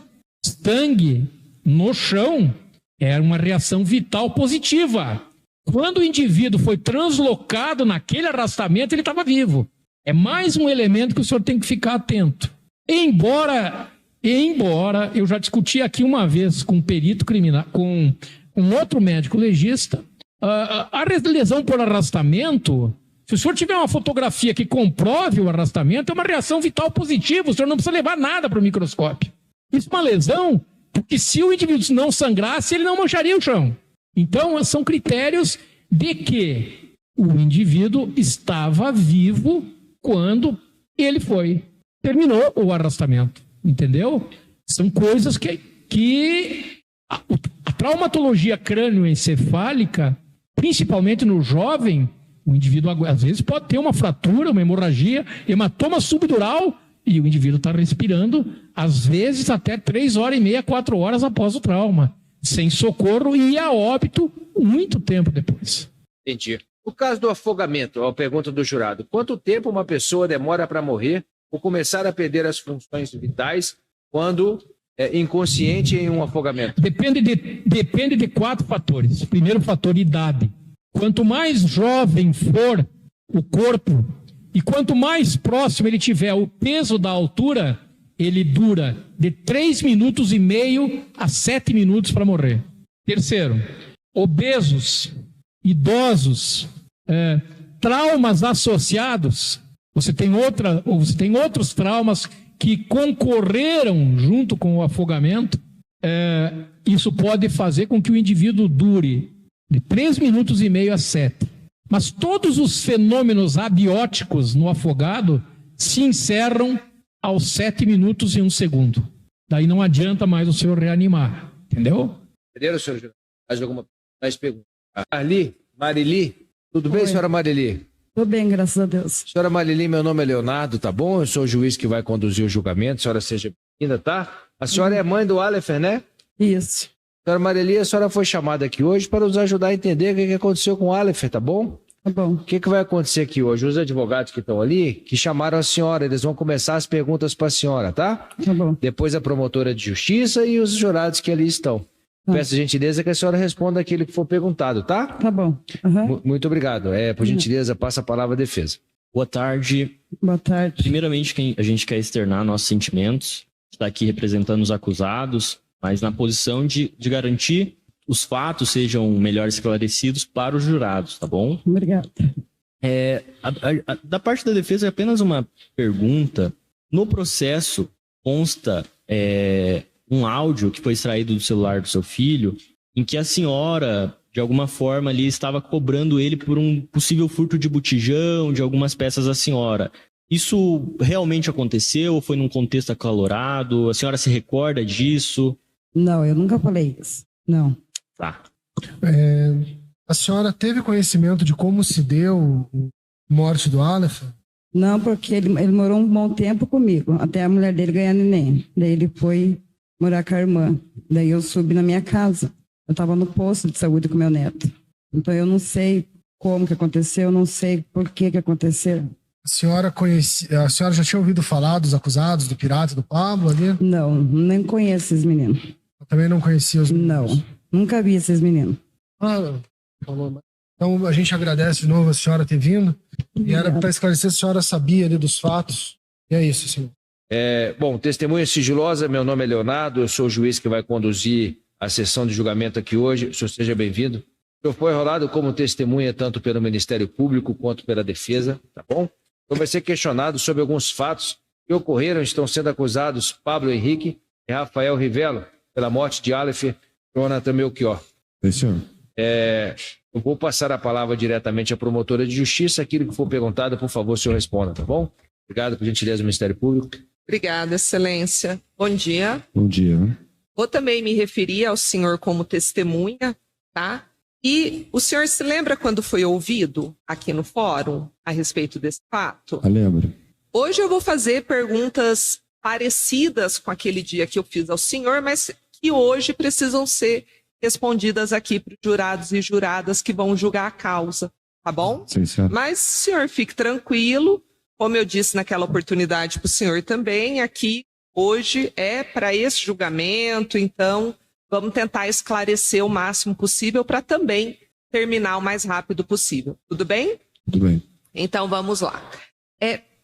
sangue no chão, é uma reação vital positiva. Quando o indivíduo foi translocado naquele arrastamento, ele estava vivo. É mais um elemento que o senhor tem que ficar atento. Embora eu já discuti aqui uma vez com um perito criminal, com um outro médico legista, a lesão por arrastamento, se o senhor tiver uma fotografia que comprove o arrastamento, é uma reação vital positiva, o senhor não precisa levar nada para o microscópio. Isso é uma lesão, porque se o indivíduo não sangrasse, ele não mancharia o chão. Então, são critérios de que o indivíduo estava vivo quando ele terminou o arrastamento. Entendeu? São coisas que a traumatologia crânioencefálica, principalmente no jovem, o indivíduo às vezes pode ter uma fratura, uma hemorragia, hematoma subdural, e o indivíduo está respirando, às vezes até 3 horas e meia, 4 horas após o trauma, sem socorro e a óbito muito tempo depois. Entendi. No caso do afogamento, a pergunta do jurado, quanto tempo uma pessoa demora para morrer ou começar a perder as funções vitais quando é inconsciente em um afogamento? Depende de 4 fatores. Primeiro fator, idade. Quanto mais jovem for o corpo, e quanto mais próximo ele tiver o peso da altura, ele dura de 3 minutos e meio a 7 minutos para morrer. Terceiro, obesos, idosos, traumas associados. Você tem outros traumas que concorreram junto com o afogamento. Isso pode fazer com que o indivíduo dure de 3 minutos e meio a 7. Mas todos os fenômenos abióticos no afogado se encerram aos 7 minutos e 1 segundo. Daí não adianta mais o senhor reanimar. Entendeu? Entenderam, senhor? Mais perguntas? Marili, tudo bem, senhora Marili? Tudo bem, graças a Deus. Senhora Marili, meu nome é Leonardo, tá bom? Eu sou o juiz que vai conduzir o julgamento. A senhora seja bem-vinda, tá? A senhora é mãe do Alepher, né? Isso. Senhora Marili, a senhora foi chamada aqui hoje para nos ajudar a entender o que aconteceu com o Alepher, tá bom? Tá bom. O que vai acontecer aqui hoje? Os advogados que estão ali, que chamaram a senhora, eles vão começar as perguntas para a senhora, tá? Tá bom. Depois a promotora de justiça e os jurados que ali estão. Tá. Peço gentileza que a senhora responda aquilo que for perguntado, tá? Tá bom. Uhum. Muito obrigado. Por gentileza, passa a palavra à defesa. Boa tarde. Boa tarde. Primeiramente, a gente quer externar nossos sentimentos. Está aqui representando os acusados, mas na posição de garantir os fatos sejam melhor esclarecidos para os jurados, tá bom? Obrigada. Da parte da defesa, é apenas uma pergunta. No processo, consta um áudio que foi extraído do celular do seu filho, em que a senhora, de alguma forma, ali estava cobrando ele por um possível furto de botijão, de algumas peças da senhora. Isso realmente aconteceu? Foi num contexto acalorado? A senhora se recorda disso? Não, eu nunca falei isso. Não. Tá. A senhora teve conhecimento de como se deu a morte do Aleph? Não, porque ele morou um bom tempo comigo, até a mulher dele ganhar neném. Daí ele foi morar com a irmã. Daí eu subi na minha casa. Eu estava no posto de saúde com meu neto. Então eu não sei como que aconteceu, eu não sei por que aconteceu. A senhora já tinha ouvido falar dos acusados, do Pirata e do Pablo ali? Não, nem conheço esses meninos. Eu também não conhecia os meninos? Não, nunca vi esses meninos. Então a gente agradece de novo a senhora ter vindo. E era para esclarecer se a senhora sabia ali dos fatos. E é isso, senhor. Bom, testemunha sigilosa, meu nome é Leonardo, eu sou o juiz que vai conduzir a sessão de julgamento aqui hoje. O senhor seja bem-vindo. O senhor foi rolado como testemunha tanto pelo Ministério Público quanto pela defesa, tá bom? Então vai ser questionado sobre alguns fatos que ocorreram, estão sendo acusados Pablo Henrique e Rafael Rivelo pela morte de Aleph Jonathan Melchior. Sim, senhor. Eu vou passar a palavra diretamente à promotora de justiça. Aquilo que for perguntado, por favor, o senhor responda, tá bom? Obrigado, por gentileza, do Ministério Público. Obrigada, excelência. Bom dia. Bom dia. Vou também me referir ao senhor como testemunha, tá? E o senhor se lembra quando foi ouvido aqui no fórum a respeito desse fato? Eu lembro. Hoje eu vou fazer perguntas parecidas com aquele dia que eu fiz ao senhor, mas que hoje precisam ser respondidas aqui para os jurados e juradas que vão julgar a causa, tá bom? Sim, senhor. Mas, senhor, fique tranquilo. Como eu disse naquela oportunidade para o senhor também, aqui hoje é para esse julgamento, então vamos tentar esclarecer o máximo possível para também terminar o mais rápido possível. Tudo bem? Tudo bem. Então vamos lá.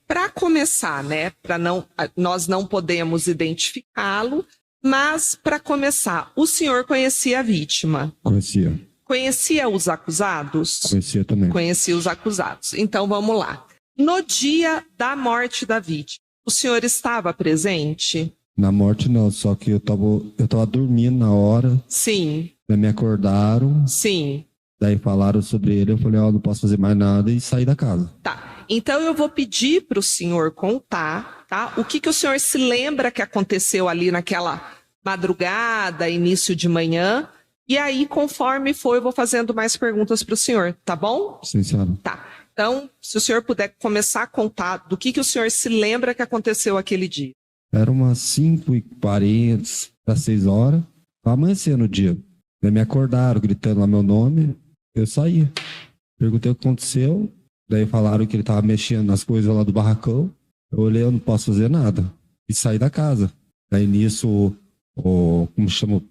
Para começar, né? Nós não podemos identificá-lo, mas para começar, o senhor conhecia a vítima? Conhecia. Conhecia os acusados? Conhecia também. Conhecia os acusados. Então vamos lá. No dia da morte da vítima, o senhor estava presente? Na morte não, só que eu tava dormindo na hora. Sim. Daí me acordaram. Sim. Daí falaram sobre ele, eu falei, não posso fazer mais nada e saí da casa. Tá. Então eu vou pedir para o senhor contar, tá? O que o senhor se lembra que aconteceu ali naquela madrugada, início de manhã. E aí, conforme for, eu vou fazendo mais perguntas para o senhor, tá bom? Sim, senhora. Tá. Então, se o senhor puder começar a contar do que o senhor se lembra que aconteceu aquele dia. Era umas 5h40 para 6 horas. Tava amanhecendo o dia. Daí me acordaram, gritando lá meu nome. Eu saí. Perguntei o que aconteceu. Daí falaram que ele tava mexendo nas coisas lá do barracão. Eu olhei, eu não posso fazer nada. E saí da casa. Daí nisso, como chama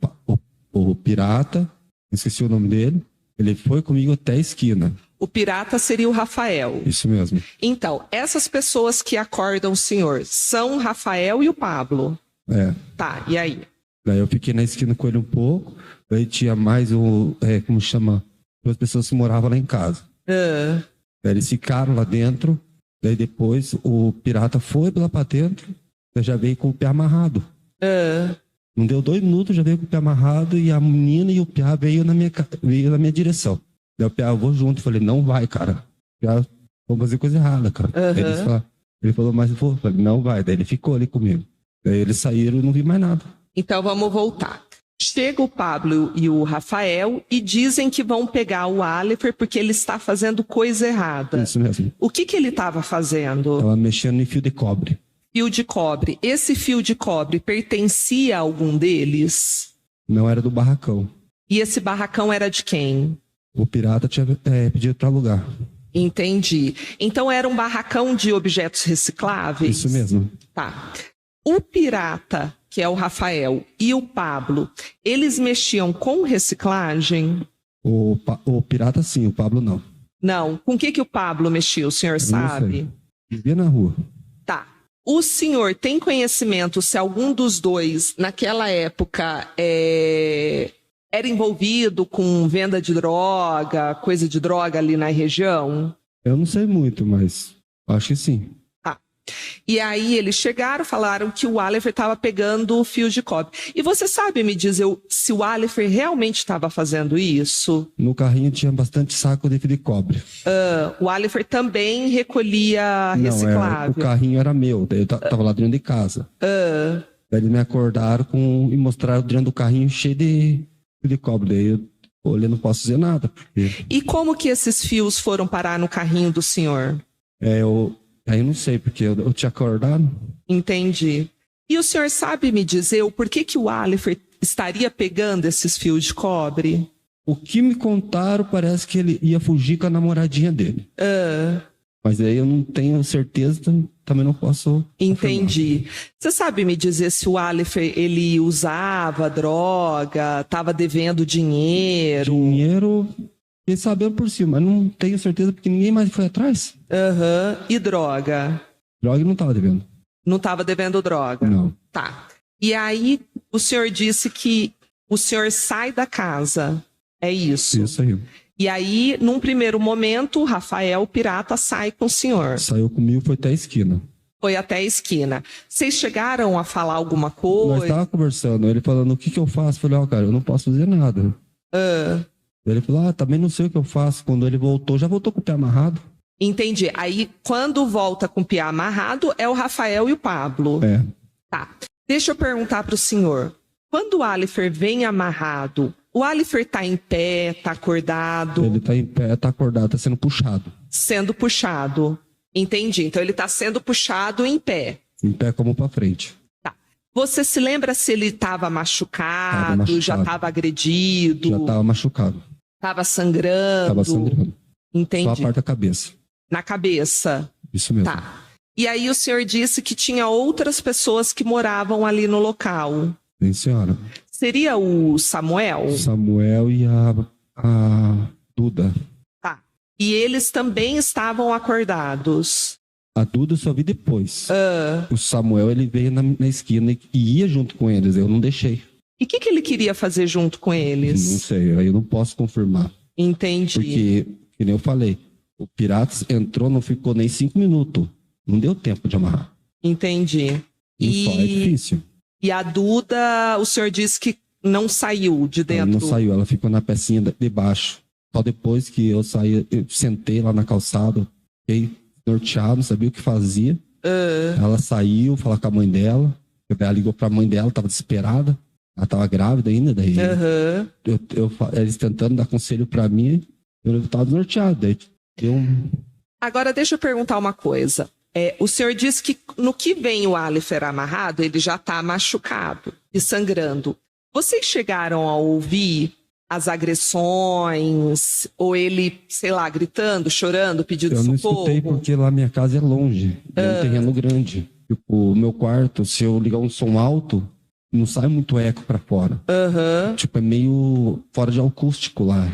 o pirata, esqueci o nome dele. Ele foi comigo até a esquina. O pirata seria o Rafael. Isso mesmo. Então, essas pessoas que acordam o senhor são o Rafael e o Pablo? É. Tá, e aí? Daí eu fiquei na esquina com ele um pouco. Daí tinha mais duas pessoas que moravam lá em casa. Daí eles ficaram lá dentro. Daí depois o pirata foi lá pra dentro. Daí já veio com o pé amarrado. Não deu 2 minutos, já veio com o pé amarrado. E a menina e o piá veio na minha direção. Daí o piá, eu vou junto. Falei, não vai, cara. Piá, vamos fazer coisa errada, cara. Ele falou, mas eu vou. Falei, não vai. Daí ele ficou ali comigo. Daí eles saíram e não vi mais nada. Então vamos voltar. Chega o Pablo e o Rafael e dizem que vão pegar o Aleph porque ele está fazendo coisa errada. Isso mesmo. O que ele estava fazendo? Tava mexendo em fio de cobre. Fio de cobre. Esse fio de cobre pertencia a algum deles? Não era do barracão. E esse barracão era de quem? O pirata tinha pedido para alugar. Entendi. Então era um barracão de objetos recicláveis? Isso mesmo. Tá. O pirata, que é o Rafael, e o Pablo, eles mexiam com reciclagem? O pirata sim, o Pablo não. Não. Com o que o Pablo mexia, o senhor sabe? Vivia na rua. Tá. O senhor tem conhecimento se algum dos dois, naquela época, era envolvido com venda de droga, coisa de droga ali na região? Eu não sei muito, mas acho que sim. Tá. E aí eles chegaram, falaram que o Alifer estava pegando o fio de cobre. E você sabe me dizer se o Alifer realmente estava fazendo isso? No carrinho tinha bastante saco de fio de cobre. O Alifer também recolhia reciclável? Não, o carrinho era meu, daí eu tava lá dentro de casa. Daí eles me acordaram e mostraram dentro do carrinho cheio de fio de cobre. Daí eu olhei, não posso dizer nada. Porque... E como que esses fios foram parar no carrinho do senhor? Aí eu não sei, porque eu tinha acordado. Entendi. E o senhor sabe me dizer o porquê que o Alifer estaria pegando esses fios de cobre? O que me contaram parece que ele ia fugir com a namoradinha dele. Mas aí eu não tenho certeza, também não posso... Entendi. Você sabe me dizer se o Alifer, ele usava droga, estava devendo dinheiro? Dinheiro, fiquei sabendo por cima, mas não tenho certeza porque ninguém mais foi atrás. E droga? Droga não estava devendo. Não estava devendo droga? Não. Tá. E aí o senhor disse que o senhor sai da casa, é isso? Isso aí. E aí, num primeiro momento, o Rafael, o pirata, sai com o senhor. Saiu comigo, foi até a esquina. Foi até a esquina. Vocês chegaram a falar alguma coisa? Nós estávamos conversando, ele falando, o que eu faço? Eu falei, cara, eu não posso fazer nada. Ele falou, também não sei o que eu faço. Quando ele voltou, já voltou com o pé amarrado. Entendi. Aí, quando volta com o pé amarrado, é o Rafael e o Pablo. Tá. Deixa eu perguntar para o senhor. Quando o Alifer vem amarrado, o Alifer tá em pé, tá acordado? Ele tá em pé, tá acordado, tá sendo puxado. Sendo puxado. Entendi. Então ele tá sendo puxado em pé. Em pé como pra frente. Tá. Você se lembra se ele tava machucado, já tava agredido? Já tava machucado. Tava sangrando? Tava sangrando. Entendi. Só a parte da cabeça. Na cabeça? Isso mesmo. Tá. E aí o senhor disse que tinha outras pessoas que moravam ali no local. Sim, senhora. Seria o Samuel? Samuel e a Duda. Tá. E eles também estavam acordados? A Duda eu só vi depois. O Samuel, ele veio na esquina e ia junto com eles, eu não deixei. E o que ele queria fazer junto com eles? Não sei, aí eu não posso confirmar. Entendi. Porque, que nem eu falei, o Piratas entrou, não ficou nem 5 minutos. Não deu tempo de amarrar. Entendi. E só é difícil. E a Duda, o senhor disse que não saiu de dentro? Ela não saiu, ela ficou na pecinha de baixo. Só depois que eu saí, eu sentei lá na calçada, fiquei norteado, não sabia o que fazia. Ela saiu, falou com a mãe dela. Ela ligou pra mãe dela, tava desesperada. Ela tava grávida ainda, daí eles tentando dar conselho pra mim, eu tava desnorteado. Daí Agora deixa eu perguntar uma coisa. O senhor disse que no que vem o Alifer amarrado, ele já está machucado e sangrando. Vocês chegaram a ouvir as agressões? Ou ele, sei lá, gritando, chorando, pedindo socorro? Eu não escutei porque lá minha casa é longe. É um terreno grande. Tipo, o meu quarto, se eu ligar um som alto, não sai muito eco pra fora. Tipo, é meio fora de acústico lá.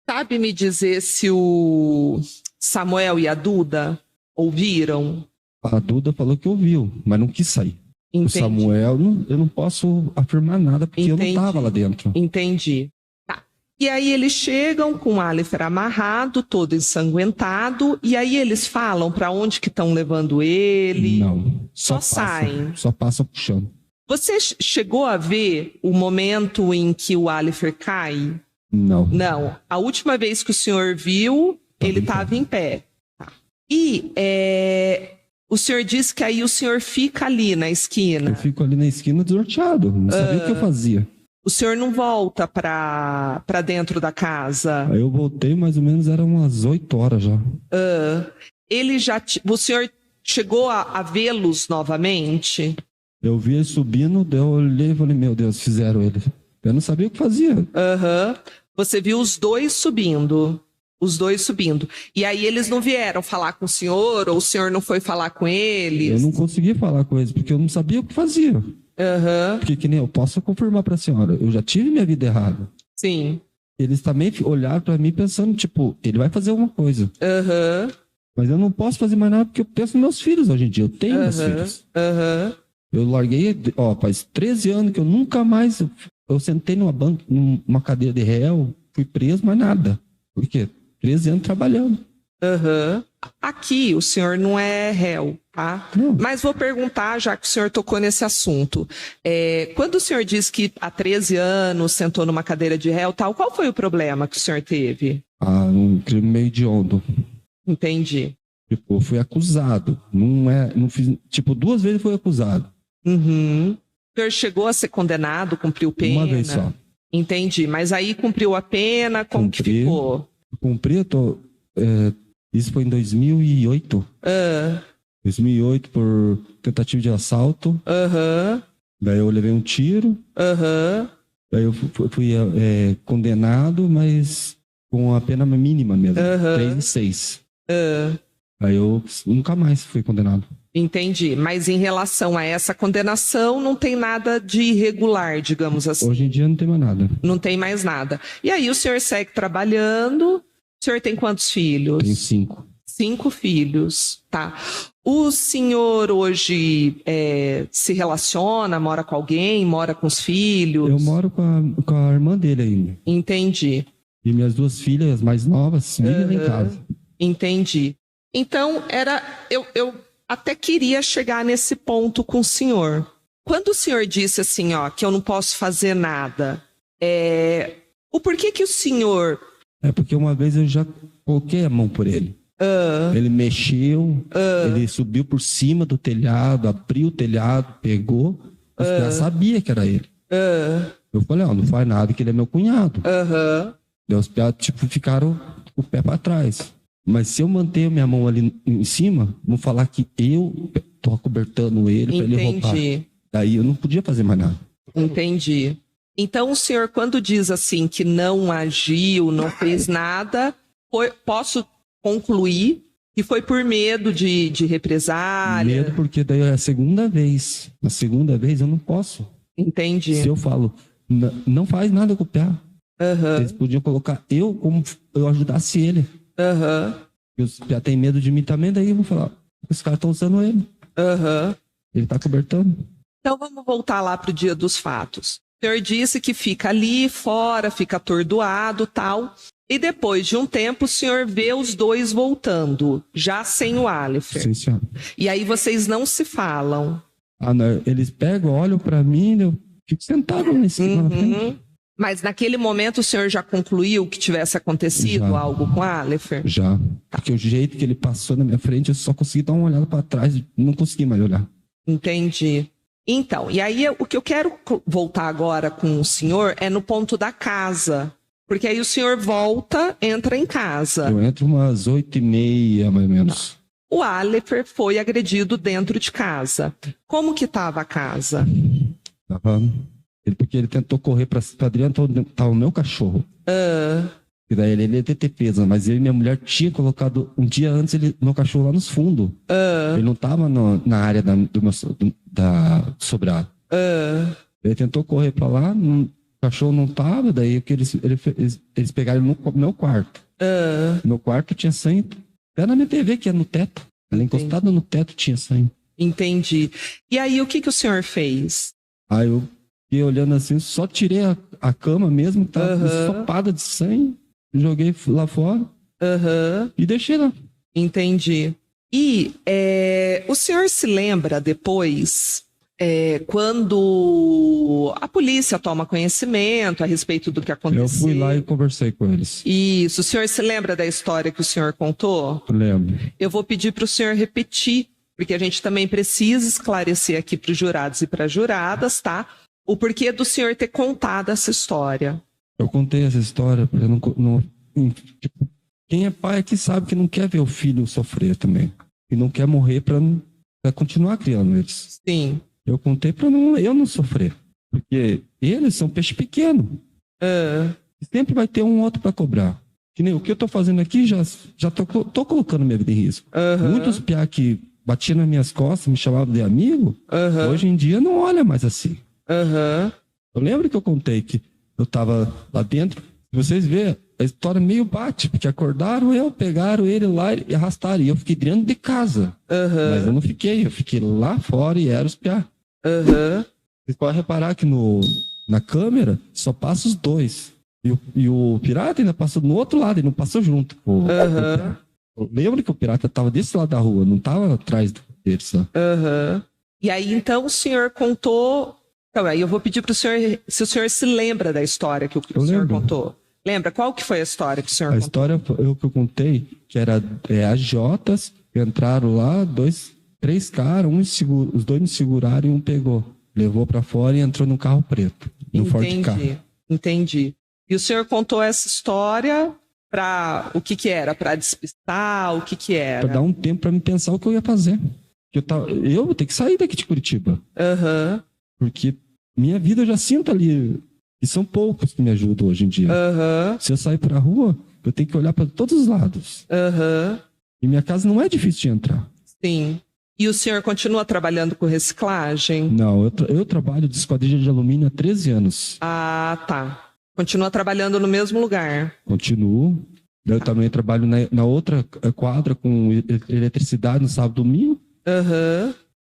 Sabe me dizer se o Samuel e a Duda ouviram? A Duda falou que ouviu, mas não quis sair. Entendi. O Samuel, eu não posso afirmar nada, porque eu não estava lá dentro. Entendi. Tá. E aí eles chegam com o Alifer amarrado, todo ensanguentado, e aí eles falam para onde que estão levando ele? Não. Só saem? Só passam puxando. Você chegou a ver o momento em que o Alifer cai? Não. Não. A última vez que o senhor viu, ele estava em pé. Tá. E o senhor disse que aí o senhor fica ali na esquina. Eu fico ali na esquina desnorteado. Não sabia o que eu fazia. O senhor não volta para dentro da casa? Aí eu voltei, mais ou menos, eram umas 8 horas já. O senhor chegou a vê-los novamente? Eu vi ele subindo, daí eu olhei e falei, meu Deus, fizeram ele. Eu não sabia o que fazia. Você viu os dois subindo? Os dois subindo. E aí eles não vieram falar com o senhor, ou o senhor não foi falar com eles? Eu não consegui falar com eles, porque eu não sabia o que fazia. Porque que nem eu posso confirmar para a senhora, eu já tive minha vida errada. Sim. Eles também olharam para mim pensando, tipo, ele vai fazer alguma coisa. Mas eu não posso fazer mais nada porque eu penso nos meus filhos hoje em dia. Eu tenho meus filhos. Eu larguei, faz 13 anos que eu nunca mais... Eu sentei numa cadeira de réu, fui preso, mas nada. Por quê? 13 anos trabalhando. Aqui o senhor não é réu, tá? Não. Mas vou perguntar, já que o senhor tocou nesse assunto. Quando o senhor disse que há 13 anos sentou numa cadeira de réu, tal, qual foi o problema que o senhor teve? Um crime meio hediondo. Entendi. Tipo, eu fui acusado. Não fiz, tipo, 2 vezes fui acusado. O senhor chegou a ser condenado, cumpriu pena? Uma vez só. Entendi. Mas aí cumpriu a pena, como que ficou? Cumpri, isso foi em 2008. 2008 por tentativa de assalto. Daí eu levei um tiro. Daí eu fui condenado, mas com a pena mínima mesmo. 3 e 6. Aí eu nunca mais fui condenado. Entendi. Mas em relação a essa condenação, não tem nada de irregular, digamos assim. Hoje em dia não tem mais nada. Não tem mais nada. E aí o senhor segue trabalhando. O senhor tem quantos filhos? Tenho 5. 5 filhos, tá. O senhor hoje se relaciona, mora com alguém, mora com os filhos? Eu moro com a irmã dele ainda. Entendi. E minhas 2 filhas mais novas vivem em casa. Entendi. Então, eu até queria chegar nesse ponto com o senhor. Quando o senhor disse assim, que eu não posso fazer nada, o porquê que o senhor... É porque uma vez eu já coloquei a mão por ele. Ele mexeu, ele subiu por cima do telhado, abriu o telhado, pegou, eu já sabia que era ele. Eu falei, não faz nada, que ele é meu cunhado. Os piados, ficaram o pé para trás. Mas se eu manter minha mão ali em cima, vão falar que eu tô acobertando ele para ele roubar. Daí eu não podia fazer mais nada. Entendi. Então o senhor, quando diz assim que não agiu, não fez nada, posso concluir que foi por medo de represália? Medo porque daí é a segunda vez. Na segunda vez eu não posso. Entendi. Se eu falo, não faz nada com o pé. Eles podiam colocar eu como eu ajudasse ele. E os já tem medo de mim também, daí eu vou falar, os caras estão usando ele. Ele tá cobertando. Então vamos voltar lá pro dia dos fatos. O senhor disse que fica ali fora, fica atordoado, tal. E depois de um tempo o senhor vê os dois voltando, já sem o Alifer. Sim, senhora. E aí vocês não se falam. Não, eles pegam, olham pra mim, eu fico sentado na frente. Mas naquele momento o senhor já concluiu que tivesse acontecido algo com a Alifer? Já. Porque o jeito que ele passou na minha frente, eu só consegui dar uma olhada para trás, não consegui mais olhar. Entendi. Então, e aí o que eu quero voltar agora com o senhor é no ponto da casa. Porque aí o senhor volta, entra em casa. Eu entro umas 8h30, mais ou menos. O Alifer foi agredido dentro de casa. Como que estava a casa? Porque ele tentou correr para dentro, tava o meu cachorro. E daí ele ia ter peso, mas eu e minha mulher tinha colocado um dia antes meu cachorro lá nos fundos. Ele não tava na área da sobrado. Ele tentou correr para lá, o cachorro não tava, daí eles pegaram no meu quarto. Meu quarto tinha sangue, até na minha TV, que é no teto. Ela encostada no teto tinha sangue. Entendi. E aí o que o senhor fez? Aí eu fiquei olhando assim, só tirei a cama mesmo, que tava ensopada de sangue. Joguei lá fora e deixei lá. Entendi. E o senhor se lembra depois, quando a polícia toma conhecimento a respeito do que aconteceu? Eu fui lá e conversei com eles. Isso. O senhor se lembra da história que o senhor contou? Lembro. Eu vou pedir para o senhor repetir, porque a gente também precisa esclarecer aqui para os jurados e para as juradas, tá? O porquê do senhor ter contado essa história. Eu contei essa história porque tipo, quem é pai aqui sabe que não quer ver o filho sofrer também. E não quer morrer para continuar criando eles. Sim. Eu contei para eu não sofrer. Porque eles são peixe pequeno. Sempre vai ter um outro para cobrar. Que nem o que eu tô fazendo aqui, já tô colocando minha vida em risco. Muitos piá que batiam nas minhas costas, me chamavam de amigo, hoje em dia não olha mais assim. Eu lembro que eu contei que eu tava lá dentro, vocês vê, a história meio bate, porque acordaram pegaram ele lá e arrastaram, e eu fiquei dentro de casa. Mas eu não fiquei, eu fiquei lá fora e era os piá. Vocês podem reparar que na câmera só passa os dois. E o pirata ainda passou no outro lado, ele não passou junto. Eu lembro que o pirata estava desse lado da rua, não estava atrás dele só. E aí, então, o senhor contou... Então, aí eu vou pedir para o senhor, se o senhor se lembra da história que o senhor contou. Lembra? Qual que foi a história que o senhor contou? A história que eu contei, que era agiotas, entraram lá, 3 caras, os dois me seguraram e um pegou. Levou para fora e entrou num carro preto, no Ford Ka. Entendi. E o senhor contou essa história para o que era? Para despistar? O que era? Para dar um tempo para me pensar o que eu ia fazer. Eu vou ter que sair daqui de Curitiba. Porque minha vida eu já sinto ali. E são poucos que me ajudam hoje em dia. Se eu sair para a rua, eu tenho que olhar para todos os lados. E minha casa não é difícil de entrar. Sim. E o senhor continua trabalhando com reciclagem? Não, eu trabalho de esquadrilha de alumínio há 13 anos. Ah, tá. Continua trabalhando no mesmo lugar? Continuo. Eu também trabalho na outra quadra com eletricidade no sábado e domingo.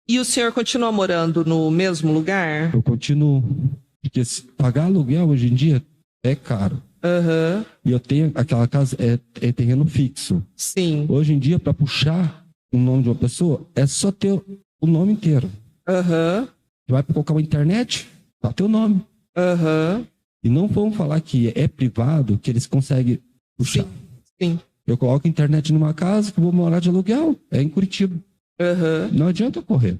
E o senhor continua morando no mesmo lugar? Eu continuo. Porque pagar aluguel hoje em dia é caro. E eu tenho aquela casa, é terreno fixo. Sim. Hoje em dia, para puxar o nome de uma pessoa, é só ter o nome inteiro. Você vai colocar uma internet, só ter o nome. E não vamos falar que é privado, que eles conseguem puxar. Sim. Eu coloco a internet numa casa que eu vou morar de aluguel, é em Curitiba. Não adianta eu correr.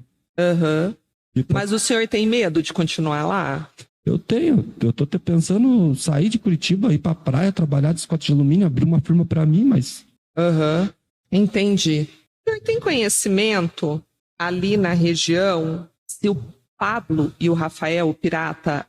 Mas o senhor tem medo de continuar lá? Eu tenho. Eu tô pensando em sair de Curitiba, ir pra praia, trabalhar de esquadrilha de alumínio, abrir uma firma pra mim, mas... Entendi. O senhor tem conhecimento ali na região se o Pablo e o Rafael, o pirata,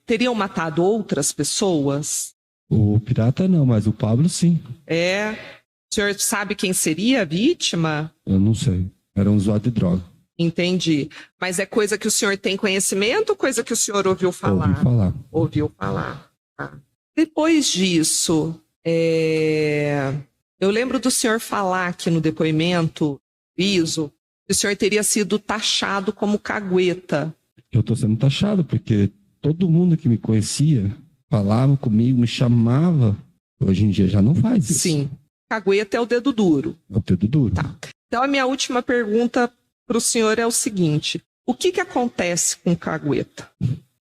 teriam matado outras pessoas? O pirata não, mas o Pablo sim. O senhor sabe quem seria a vítima? Eu não sei. Era um usuário de droga. Entendi. Mas é coisa que o senhor tem conhecimento ou coisa que o senhor ouviu falar? Ouviu falar. Tá. Depois disso, eu lembro do senhor falar aqui no depoimento, Iso, que o senhor teria sido taxado como cagueta. Eu tô sendo taxado porque todo mundo que me conhecia falava comigo, me chamava. Hoje em dia já não faz isso. Sim. Cagueta é o dedo duro. É o dedo duro. Tá. Então a minha última pergunta para o senhor é o seguinte: o que acontece com cagueta?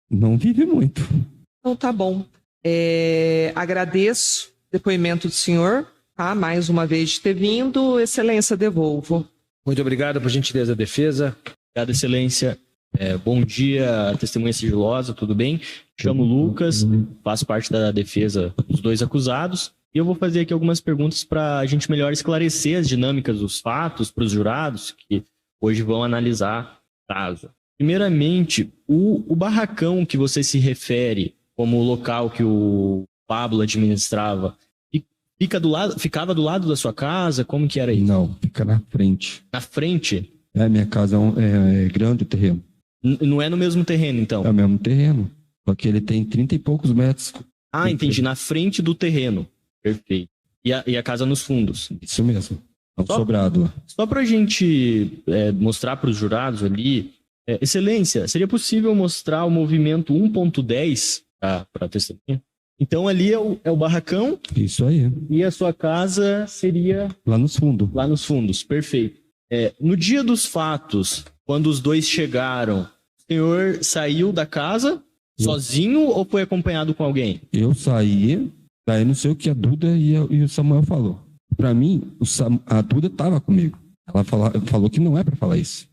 Não vive muito. Então tá bom. Agradeço o depoimento do senhor, tá? Mais uma vez de ter vindo. Excelência, devolvo. Muito obrigado por gentileza da defesa. Obrigado, excelência. Bom dia, testemunha sigilosa, tudo bem? Chamo Lucas, faço parte da defesa dos 2 acusados. E eu vou fazer aqui algumas perguntas para a gente melhor esclarecer as dinâmicas dos fatos para os jurados que hoje vão analisar o caso. Primeiramente, o barracão que você se refere como o local que o Pablo administrava, ficava do lado da sua casa? Como que era isso? Não, fica na frente. Na frente? Minha casa é grande o terreno. Não é no mesmo terreno, então? É o mesmo terreno, só que ele tem 30 e poucos metros. Ah, entendi, na frente do terreno. Perfeito. E a casa nos fundos? Isso mesmo. Sobrado. Só para a gente mostrar para os jurados ali, excelência, seria possível mostrar o movimento 1.10 para a testemunha? Então ali é o barracão. Isso aí. E a sua casa seria... Lá nos fundos. Lá nos fundos, perfeito. No dia dos fatos, quando os 2 chegaram, o senhor saiu da casa sozinho ou foi acompanhado com alguém? Eu saí, daí não sei o que a Duda e o Samuel falou. Pra mim, a Duda estava comigo. Ela falou que não é pra falar isso.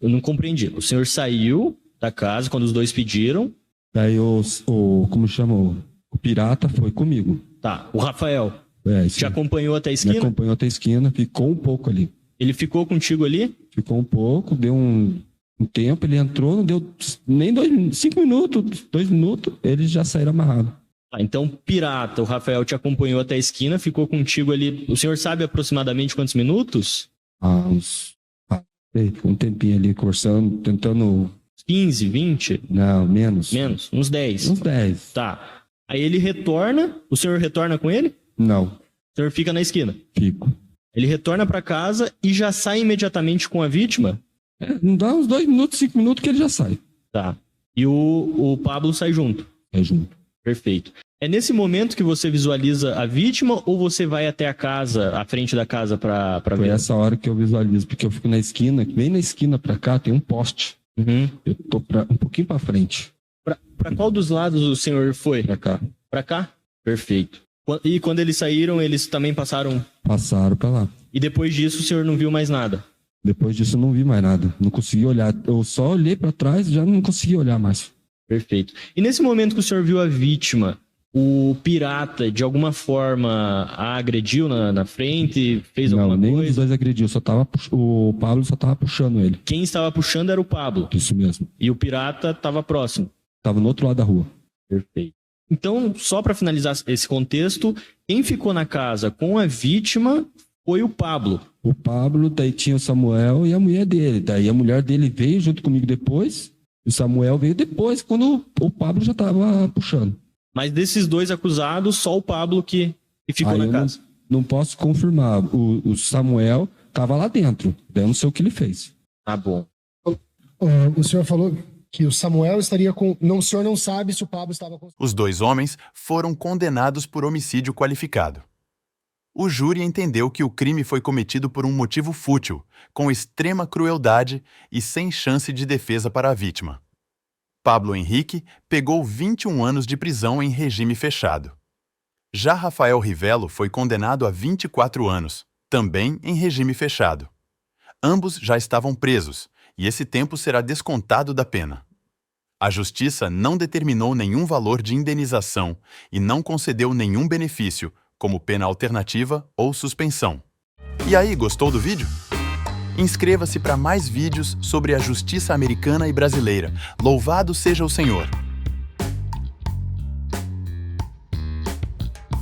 Eu não compreendi. O senhor saiu da casa quando os 2 pediram. Daí como chama? O pirata foi comigo. Tá. O Rafael te acompanhou até a esquina? Me acompanhou até a esquina, ficou um pouco ali. Ele ficou contigo ali? Ficou um pouco, deu um tempo, ele entrou, não deu nem 5 minutos, 2 minutos, eles já saíram amarrados. Então, Pirata, o Rafael te acompanhou até a esquina, ficou contigo ali. O senhor sabe aproximadamente quantos minutos? Um tempinho ali conversando, tentando... 15, 20? Não, menos. Menos? Uns 10? Uns 10. Tá. Aí ele retorna, o senhor retorna com ele? Não. O senhor fica na esquina? Fico. Ele retorna para casa e já sai imediatamente com a vítima? Não dá uns 2 minutos, 5 minutos que ele já sai. Tá. E o Pablo sai junto? É junto. Perfeito. É nesse momento que você visualiza a vítima ou você vai até a casa, à frente da casa pra ver? Foi essa hora que eu visualizo, porque eu fico na esquina, bem na esquina pra cá tem um poste. Uhum. Eu tô um pouquinho pra frente. Pra qual dos lados o senhor foi? Pra cá. Pra cá? Perfeito. E quando eles saíram, eles também passaram? Passaram pra lá. E depois disso o senhor não viu mais nada? Depois disso eu não vi mais nada. Não consegui olhar. Eu só olhei pra trás e já não consegui olhar mais. Perfeito. E nesse momento que o senhor viu a vítima, o Pirata, de alguma forma, a agrediu na frente? Fez alguma coisa? Não, nem os dois agrediu. O Pablo só tava puxando ele. Quem estava puxando era o Pablo? Isso mesmo. E o Pirata estava próximo? Tava no outro lado da rua. Perfeito. Então, só para finalizar esse contexto, quem ficou na casa com a vítima foi o Pablo. O Pablo, daí tinha o Samuel e a mulher dele. Daí a mulher dele veio junto comigo depois. O Samuel veio depois, quando o Pablo já estava puxando. Mas desses dois acusados, só o Pablo que ficou na casa. Não posso confirmar. O Samuel estava lá dentro. Daí eu não sei o que ele fez. Tá bom. O senhor falou que o Samuel estaria com... Não, o senhor não sabe se o Pablo estava com... Os 2 homens foram condenados por homicídio qualificado. O júri entendeu que o crime foi cometido por um motivo fútil, com extrema crueldade e sem chance de defesa para a vítima. Pablo Henrique pegou 21 anos de prisão em regime fechado. Já Rafael Rivello foi condenado a 24 anos, também em regime fechado. Ambos já estavam presos, e esse tempo será descontado da pena. A Justiça não determinou nenhum valor de indenização e não concedeu nenhum benefício, como pena alternativa ou suspensão. E aí, gostou do vídeo? Inscreva-se para mais vídeos sobre a justiça americana e brasileira. Louvado seja o Senhor!